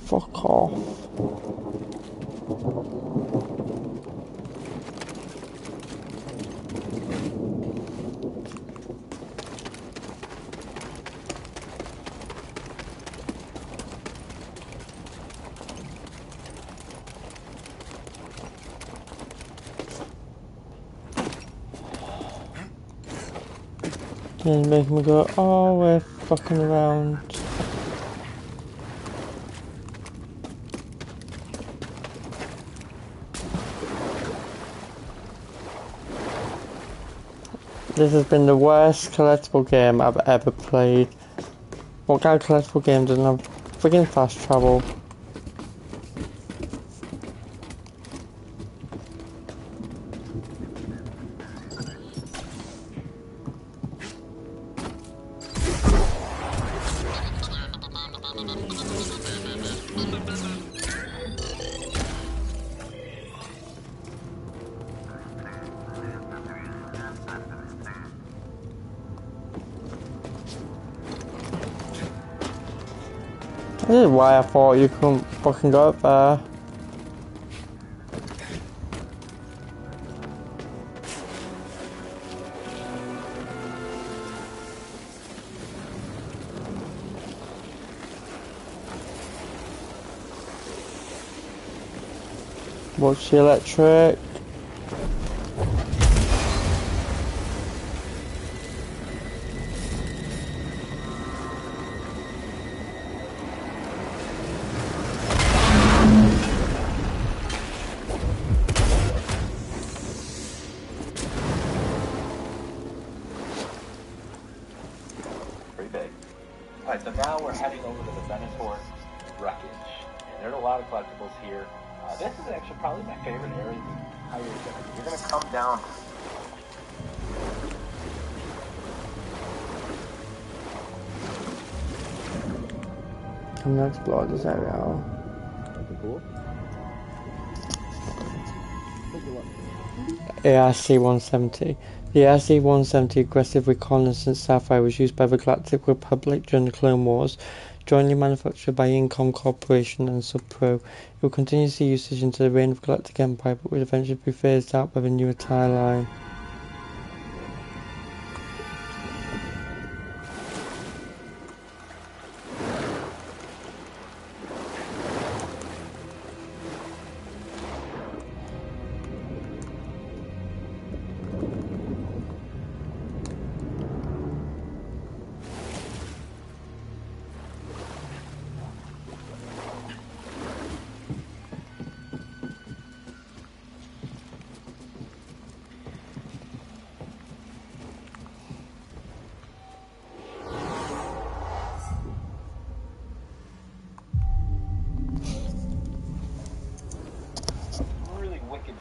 Fuck off. Just make me go, oh, we're fucking around. This has been the worst collectible game I've ever played. What kind of collectible game doesn't have friggin' fast travel? This is why I thought you couldn't fucking go up there. Watch the electric.
Alright, so now we're heading over to the Venator wreckage. And there's a lot of collectibles here. This is actually probably my favorite area of the entire game. You're gonna come down.
I'm gonna explore this area out.
Cool.
ARC-170. The ARC-170 aggressive reconnaissance Sapphire was used by the Galactic Republic during the Clone Wars, jointly manufactured by Incom Corporation and Subpro. It will continue to see usage into the reign of the Galactic Empire, but will eventually be phased out by the newer tie line.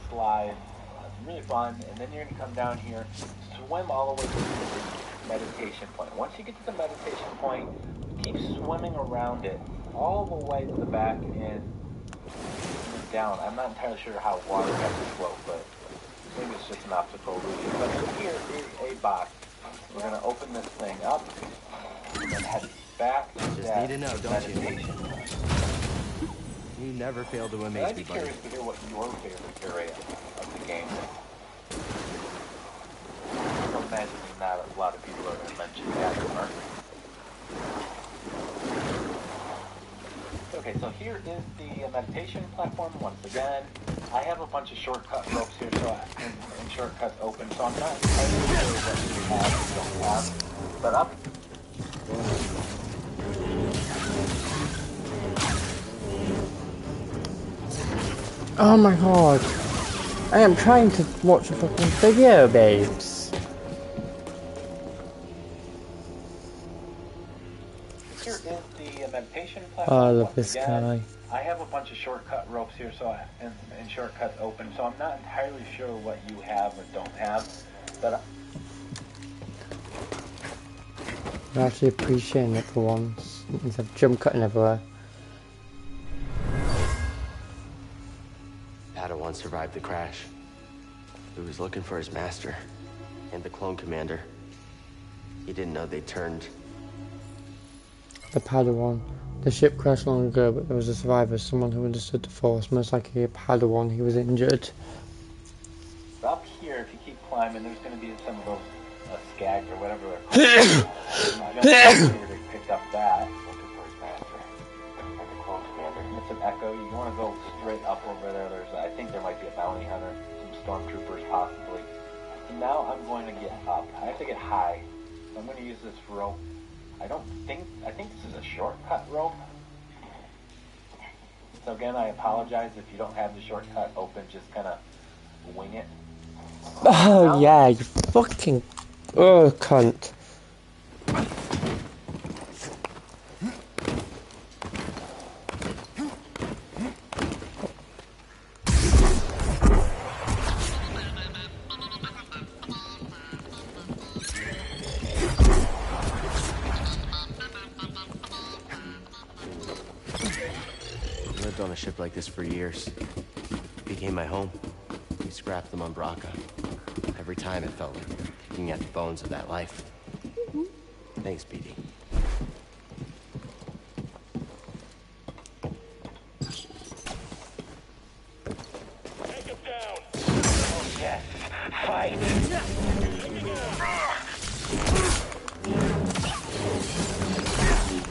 Slide. It's really fun, and then you're going to come down here, swim all the way to the meditation point. Once you get to the meditation point, keep swimming around it all the way to the back and down. I'm not entirely sure how water has to flow, but maybe it's just an optical illusion. But here is a box. We're going to open this thing up and then head back to
Just need to know, don't you?
meditation.
You never fail to amaze
I'd
me,
be
buddy.
curious to hear what your favorite area of the game is. I don't imagine not a lot of people are going to mention that, aren't they? Okay, so here is the meditation platform once again. I have a bunch of shortcut ropes here, and shortcuts open, so I'm not entirely sure what you have and don't have. But up.
Oh my god. I am trying to watch a fucking video, babes.
Here is the meditation
Oh, I
platform
love
once
this
again.
guy.
I have a bunch of shortcut ropes here, and shortcuts open, so I'm not entirely sure what you have or don't have. But
I'm actually appreciating it for once, instead of jump cutting everywhere.
Padawan survived the crash. He was looking for his master and the clone commander. He didn't know they turned.
The Padawan. The ship crashed long ago, but there was a survivor, someone who understood the Force. Most likely a Padawan. He was injured.
up here, if you keep climbing, there's going to be some of those skags or whatever they're called. They picked up that. Looking for his master. And the clone commander. It's an echo. You want to go straight up over there. I think there might be a bounty hunter, some stormtroopers possibly. So now I'm going to get up. I have to get high. So I'm going to use this rope. I think this is a shortcut rope. So again, I apologize if you don't have the shortcut open, just kind of wing it.
Oh yeah, you fucking... Oh, cunt.
On a ship like this for years. It became my home. We scrapped them on Braca. Every time it felt like looking at the bones of that life. Thanks, BD.
Take him down! Oh, yes! Fight!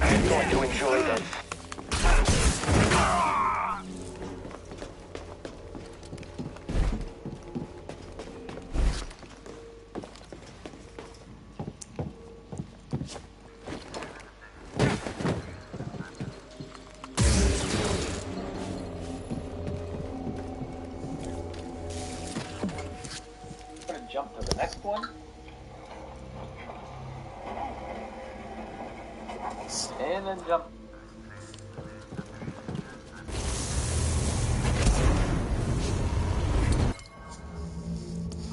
I'm going to enjoy this.
Jump to the next one. and then jump.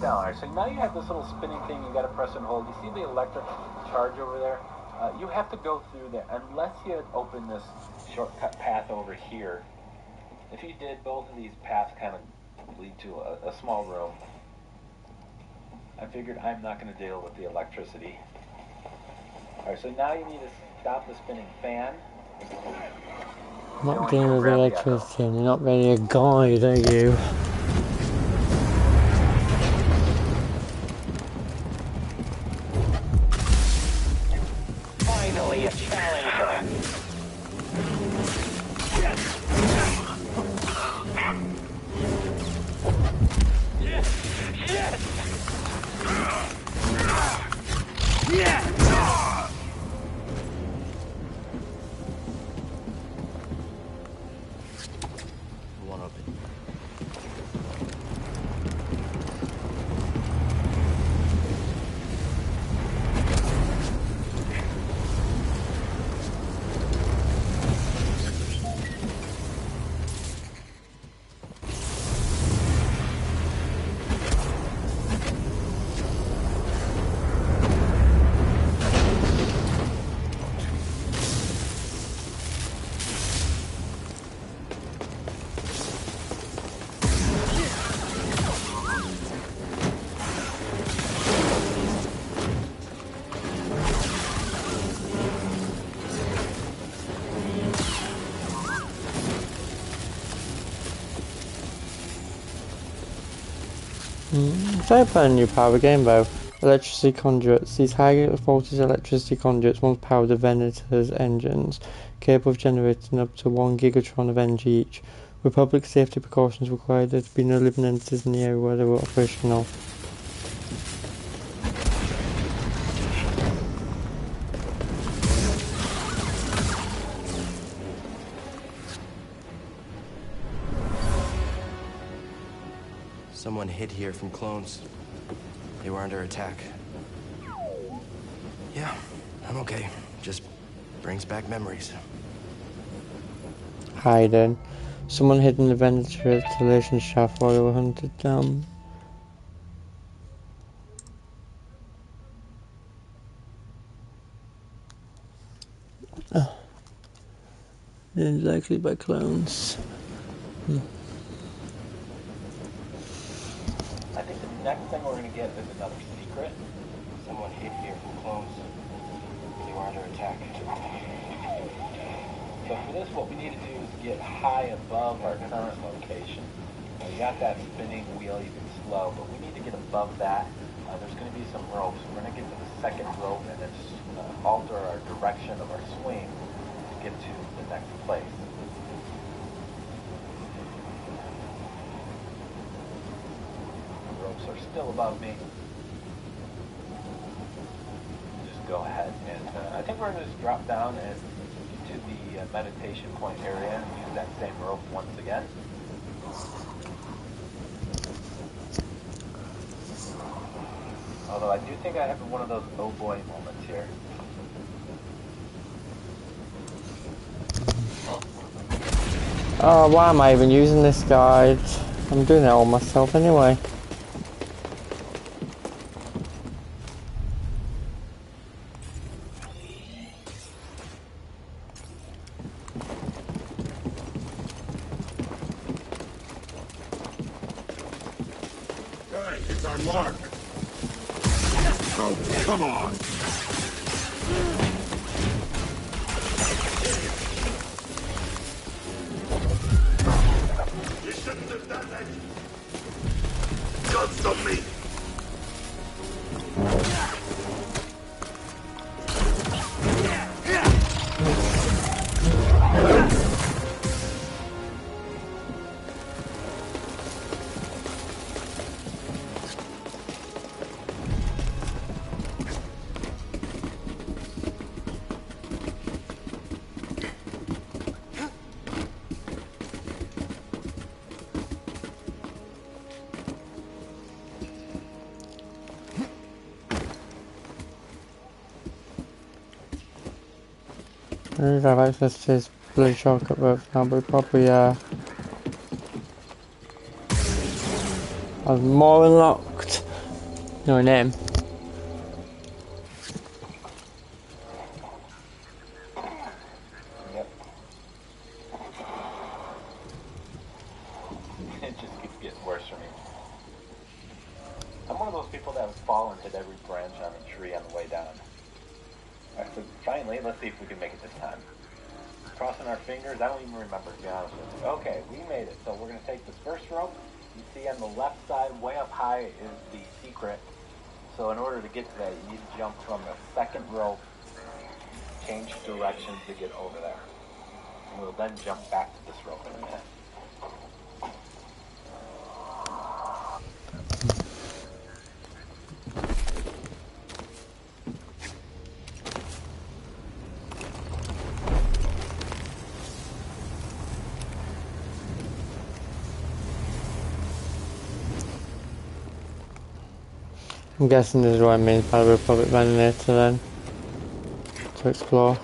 Down. Alright, so now you have this little spinning thing you gotta press and hold. You see the electric charge over there? You have to go through there unless you had opened this shortcut path over here. If you did, both of these paths kind of lead to a small room. I figured I'm not going to deal with the electricity. Alright, so now you need to stop the spinning fan.
I'm not dealing with the electricity, and you're not really a guide, are you?
Finally, a challenger.
One open.
So I play a new power game though. Electricity conduits. These high voltage electricity conduits once powered the Venator's engines, capable of generating up to 1 gigatron of energy each. With public safety precautions required, there to be no living entities in the area where they were operational.
Someone hid here from clones. They were under attack. Yeah, I'm okay. Just brings back memories.
Hiding. Someone hid in the Venator installation shaft while they were hunted down. Exactly by clones.
I think the next thing we're going to get is another secret.
Someone hid here from clones. They were under attack.
So for this, what we need to do is get high above our current location. Now, you got that spinning wheel, you can slow, but we need to get above that. There's going to be some ropes. We're going to get to the second rope and then alter our direction of our swing to get to the next place. The ropes are still above me. Just go ahead and I think we're going to just drop down and get to the meditation point area and use that same rope once again. Although I do think I have one of those oh boy moments here.
Oh, why am I even using this guide? I'm doing it all myself anyway.
Hey, it's our mark. Oh, come on. You shouldn't have done that. Guns on me.
I don't have access to his bloody shortcut rope now, but probably have more unlocked. Knowing him.
Yep. It just keeps getting worse for me. I'm one of those people that would fall and hit every branch on a tree on the way down. Alright, so finally, let's see if we can make it this time. Crossing our fingers, I don't even remember, to be honest with you. Okay, we made it. So we're going to take this first rope. You see on the left side, way up high, is the secret. So in order to get to that, you need to jump from the second rope, change directions to get over there. And we'll then jump back to this rope in a minute.
I'm guessing this is what I mean by the Republic Ventilator then. To explore.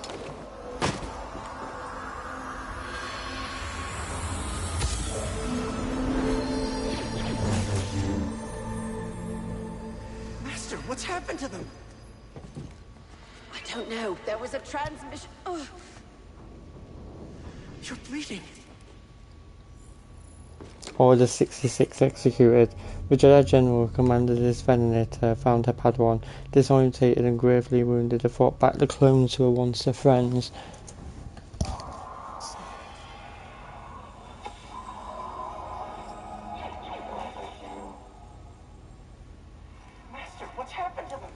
Master, what's happened to them? I don't know. There was a transmission. Oh. You're bleeding.
Order 66 executed. The Jedi General who commanded this Venator found her Padawan disorientated and gravely wounded and fought back the clones who were once their friends.
Master, what's happened to them?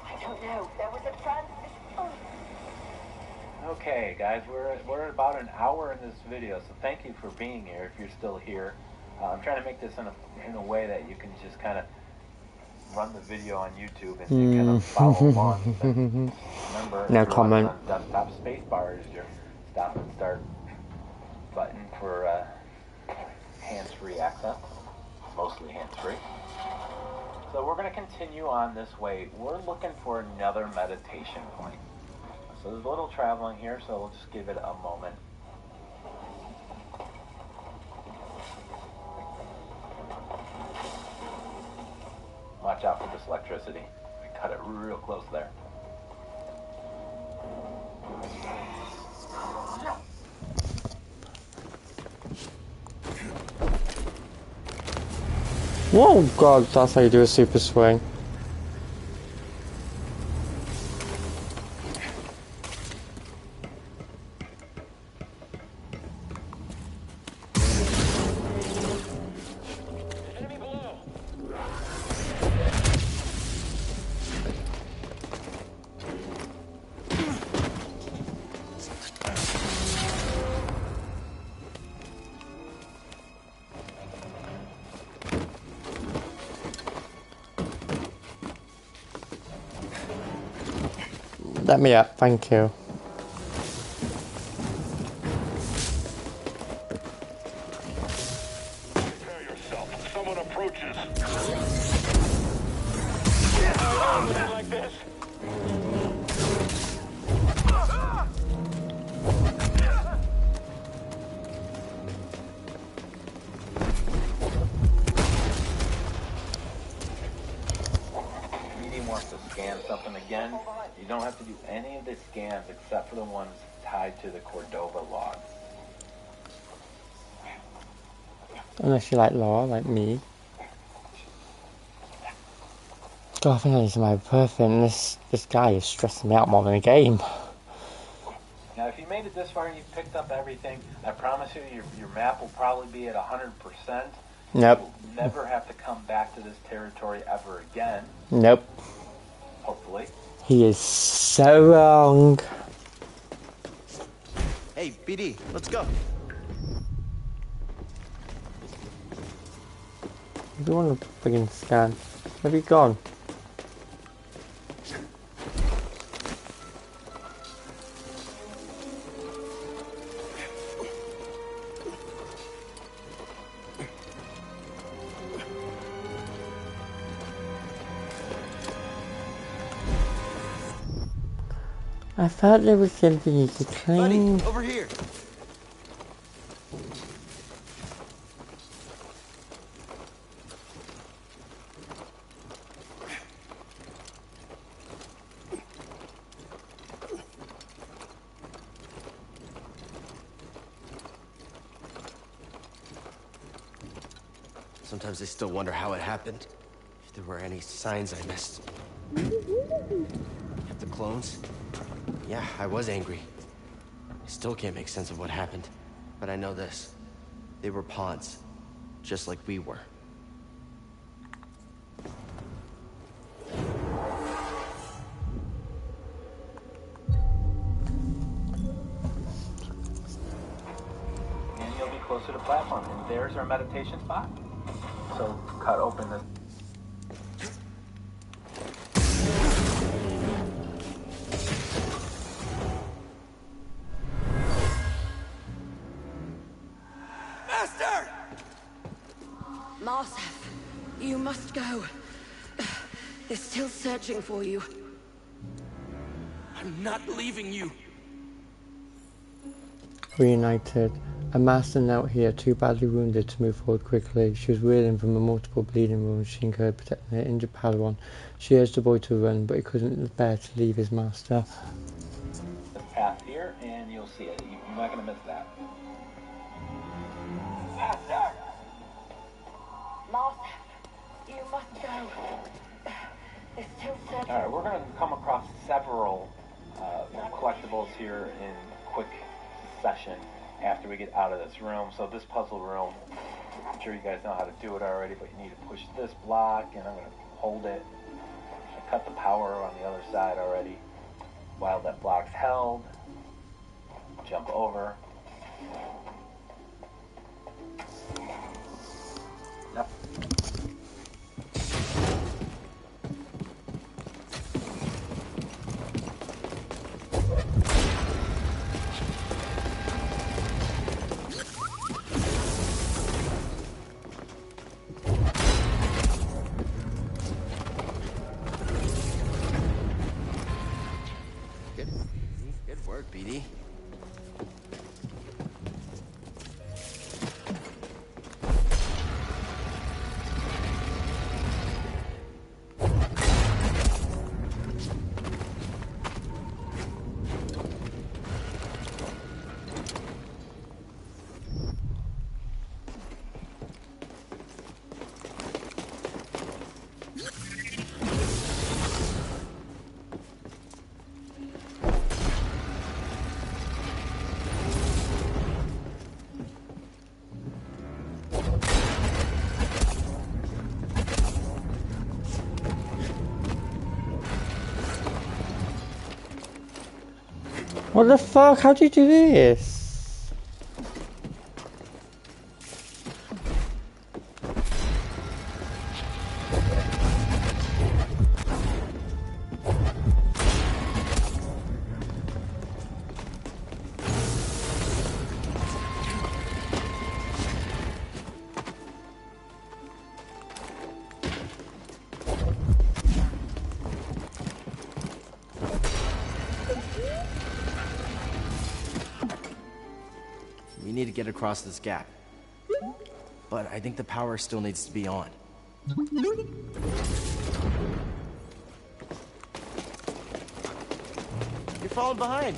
I don't know. There was a transmission. Oh.
Okay, guys, we're at about an hour in this video, so thank you for being here if you're still here. I'm trying to make this in a way that you can just kind of run the video on YouTube and kind of follow along. Remember,
No
if you're
comment.
watching on desktop, spacebar is your stop and start button for hands-free access, mostly hands-free. So we're going to continue on this way. We're looking for another meditation point. So there's a little traveling here, so we'll just give it a moment. Watch out for this electricity. We cut it real close there.
Whoa, God, that's how you do a super swing. Let me up, thank you.
Prepare yourself. Someone approaches. Like this.
Meeting wants to scan something again. You don't have to do any of the scans except for the ones tied to the Cordova log.
Unless you like law, like me. God, I think I need some ibuprofen. This guy is stressing me out more than a game.
Now, if you made it this far and you picked up everything, I promise you, your map will probably be at 100%.
Nope.
You'll never have to come back to this territory ever again.
Nope.
Hopefully.
He is so wrong.
Hey, BD, let's go.
If you want to friggin' scan, where have you gone? I thought there was something you could clean.
Buddy, over here.
Sometimes I still wonder how it happened. If there were any signs I missed. The clones? Yeah, I was angry. I still can't make sense of what happened. But I know this. They were pawns. Just like we were.
And you'll be closer to the platform. And there's our meditation spot. So cut open this.
Master! Marsef, you must go. They're still searching for you.
I'm not leaving you.
Reunited. A master knelt here, too badly wounded to move forward quickly. She was reeling from the multiple bleeding wounds she incurred protecting her injured Padawan. She urged the boy to run, but he couldn't bear to leave his master.
The path here, and you'll see it. You're not going to miss that.
Master! Marsef, you must go. They're still searching.
Alright, we're going to come across several collectibles here in quick succession after we get out of this room. So this puzzle room, I'm sure you guys know how to do it already, but you need to push this block, and I'm going to hold it. I cut the power on the other side already. While that block's held, jump over. Yep.
Good work, BD.
What the fuck? How do you do this?
We need to get across this gap. But I think the power still needs to be on. You're falling behind.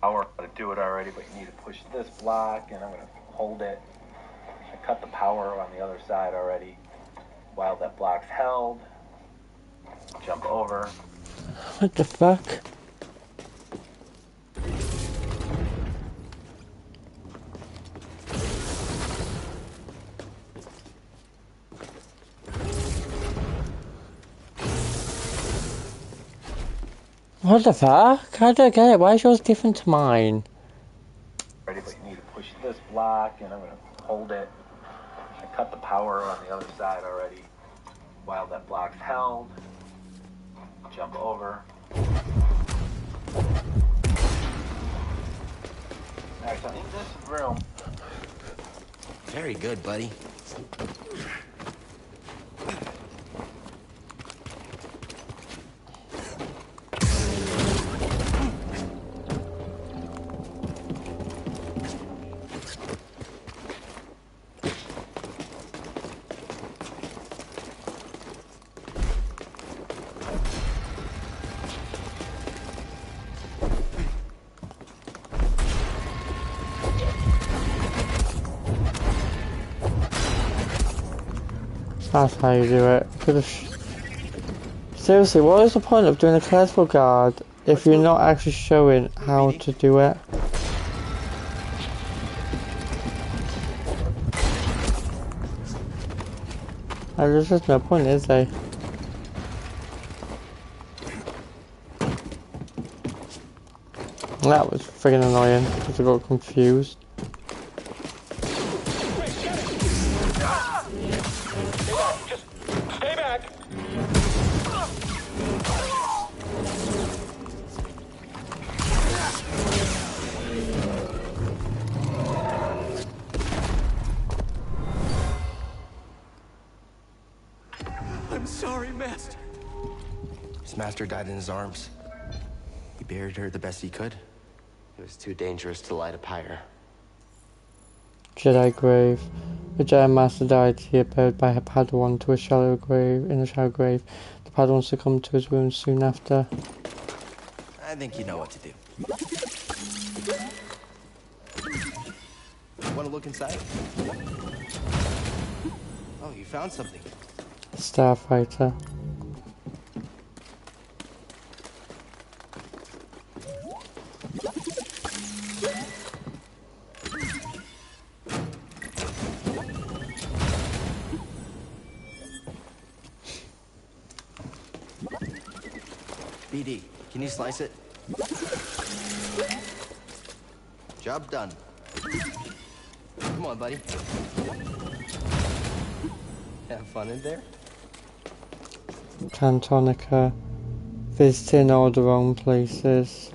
Power to do it already, but you need to push this block, and I'm going to hold it. I cut the power on the other side already. While that block's held, jump over.
What the fuck? What the fuck? I don't get it. Why is yours different to mine?
Ready, but you need to push this block, and I'm going to hold it. I cut the power on the other side already. While that block's held, jump over. Alright, so in this room...
Very good, buddy.
That's how you do it. Seriously, what is the point of doing a collectible guard if you're not actually showing how to do it? There's just no point, is there? That was friggin' annoying because I got confused.
Stay back.
I'm sorry, Master. His master died in his arms. He buried her the best he could. It was too dangerous to light a pyre.
Jedi grave. The Jedi Master died here, buried by her Padawan to a shallow grave. In a shallow grave, the Padawan succumbed to his wounds soon after.
I think you know what to do. Want to look inside? Oh, you found something.
Starfighter.
BD, can you slice it? Job done. Come on, buddy. Have fun in there?
Cantonica. Visiting all the wrong places.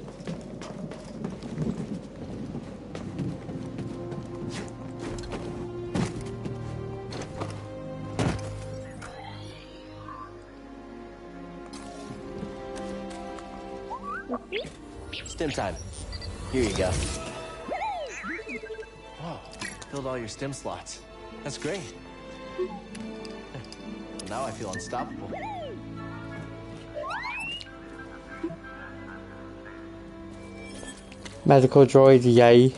Stim time. Here you go. Whoa, filled all your stim slots. That's great. Now I feel unstoppable.
Medical droid, yay.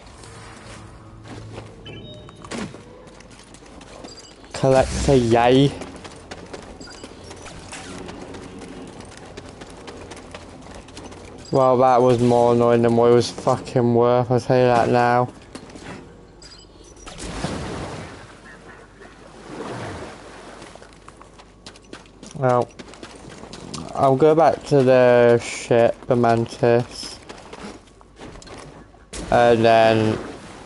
Collector, yay. Well, that was more annoying than what it was fucking worth, I'll tell you that now. Well, I'll go back to the ship, the Mantis. And then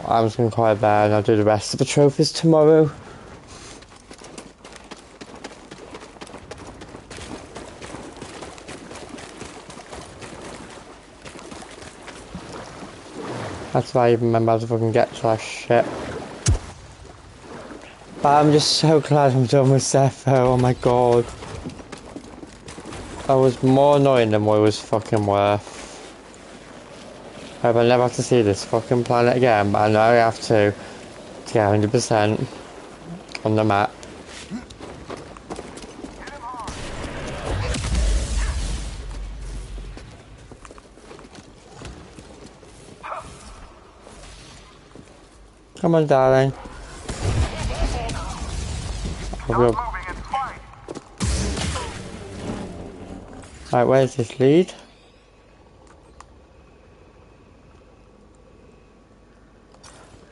I'm just gonna call it there and I'll do the rest of the trophies tomorrow. That's why I even remember how to fucking get to that shit. But I'm just so glad I'm done with Zephyr, oh my god. That was more annoying than what it was fucking worth. I hope I never have to see this fucking planet again, but I know I have to get 100% on the map. Come on, darling. Right, where's this lead?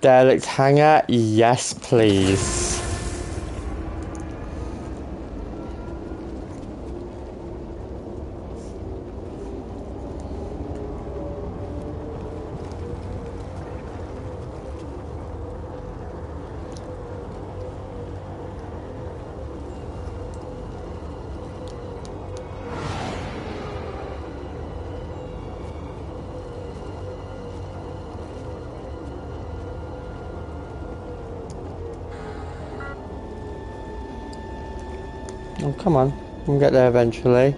Derelict hangar? Yes, please. Oh, come on. We'll get there eventually.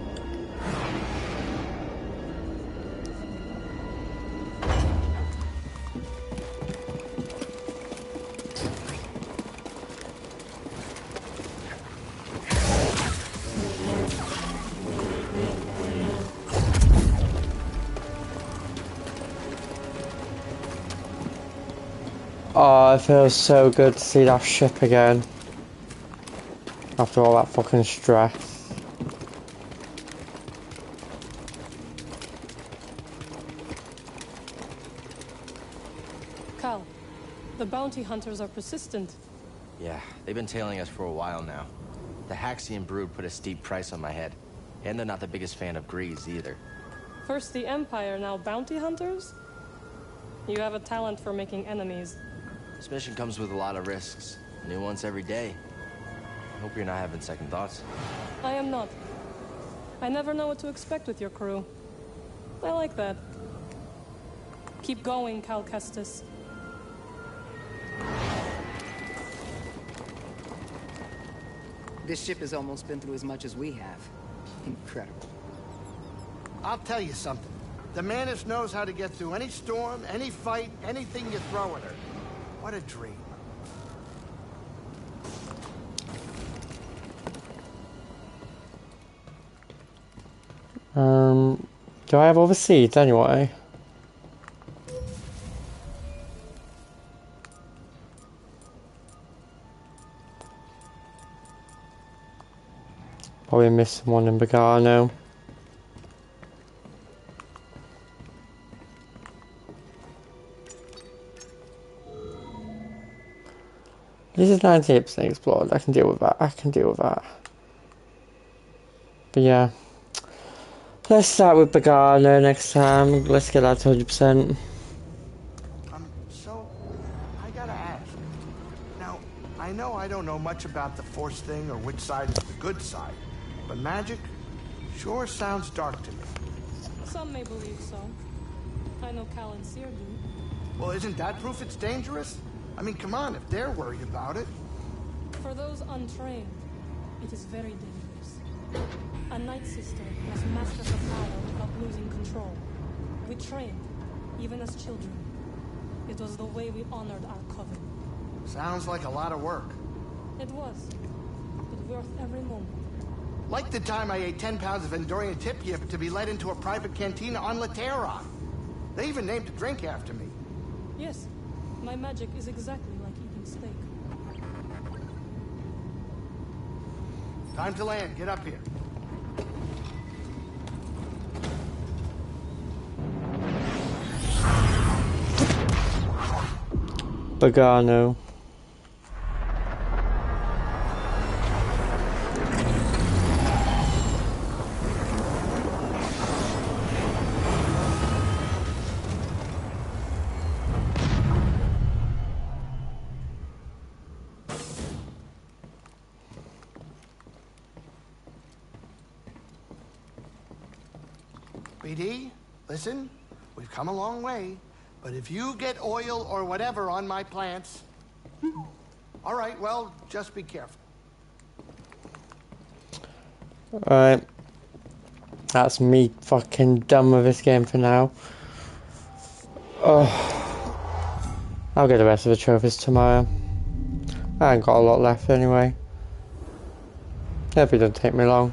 Oh, it feels so good to see that ship again. After all that fucking stress.
Cal, the bounty hunters are persistent.
Yeah, they've been tailing us for a while now. The Haxian brood put a steep price on my head. And they're not the biggest fan of grease either.
First the Empire, now bounty hunters? You have a talent for making enemies.
This mission comes with a lot of risks. New ones every day. I hope you're not having second thoughts.
I am not. I never know what to expect with your crew. I like that. Keep going, Cal Kestis.
This ship has almost been through as much as we have. Incredible.
I'll tell you something. The Mantis knows how to get through any storm, any fight, anything you throw at her. What a dream.
Do I have other seeds anyway? Probably missing one in Bagano. This is 98% explored. I can deal with that. I can deal with that. But yeah. Let's start with Bagano next time. Let's get that to 100%.
So, I gotta ask. Now, I know I don't know much about the Force thing or which side is the good side, but magic sure sounds dark to me.
Some may believe so. I know Cal and Seer do.
Well, isn't that proof it's dangerous? I mean, come on, if they're worried about it.
For those untrained, it is very dangerous. A Night Sister must master her power without losing control. We trained, even as children. It was the way we honored our coven.
Sounds like a lot of work.
It was, but worth every moment.
Like the time I ate 10 pounds of Endorian tip yip to be led into a private cantina on Laterra. They even named a drink after me.
Yes, my magic is exactly like eating steak.
Time to land. Get up here.
Bagano.
BD, listen, we've come a long way, but if you get oil or whatever on my plants... All right, well, just be careful.
Alright. That's me fucking done with this game for now. Oh. I'll get the rest of the trophies tomorrow. I ain't got a lot left anyway. Hope it doesn't take me long.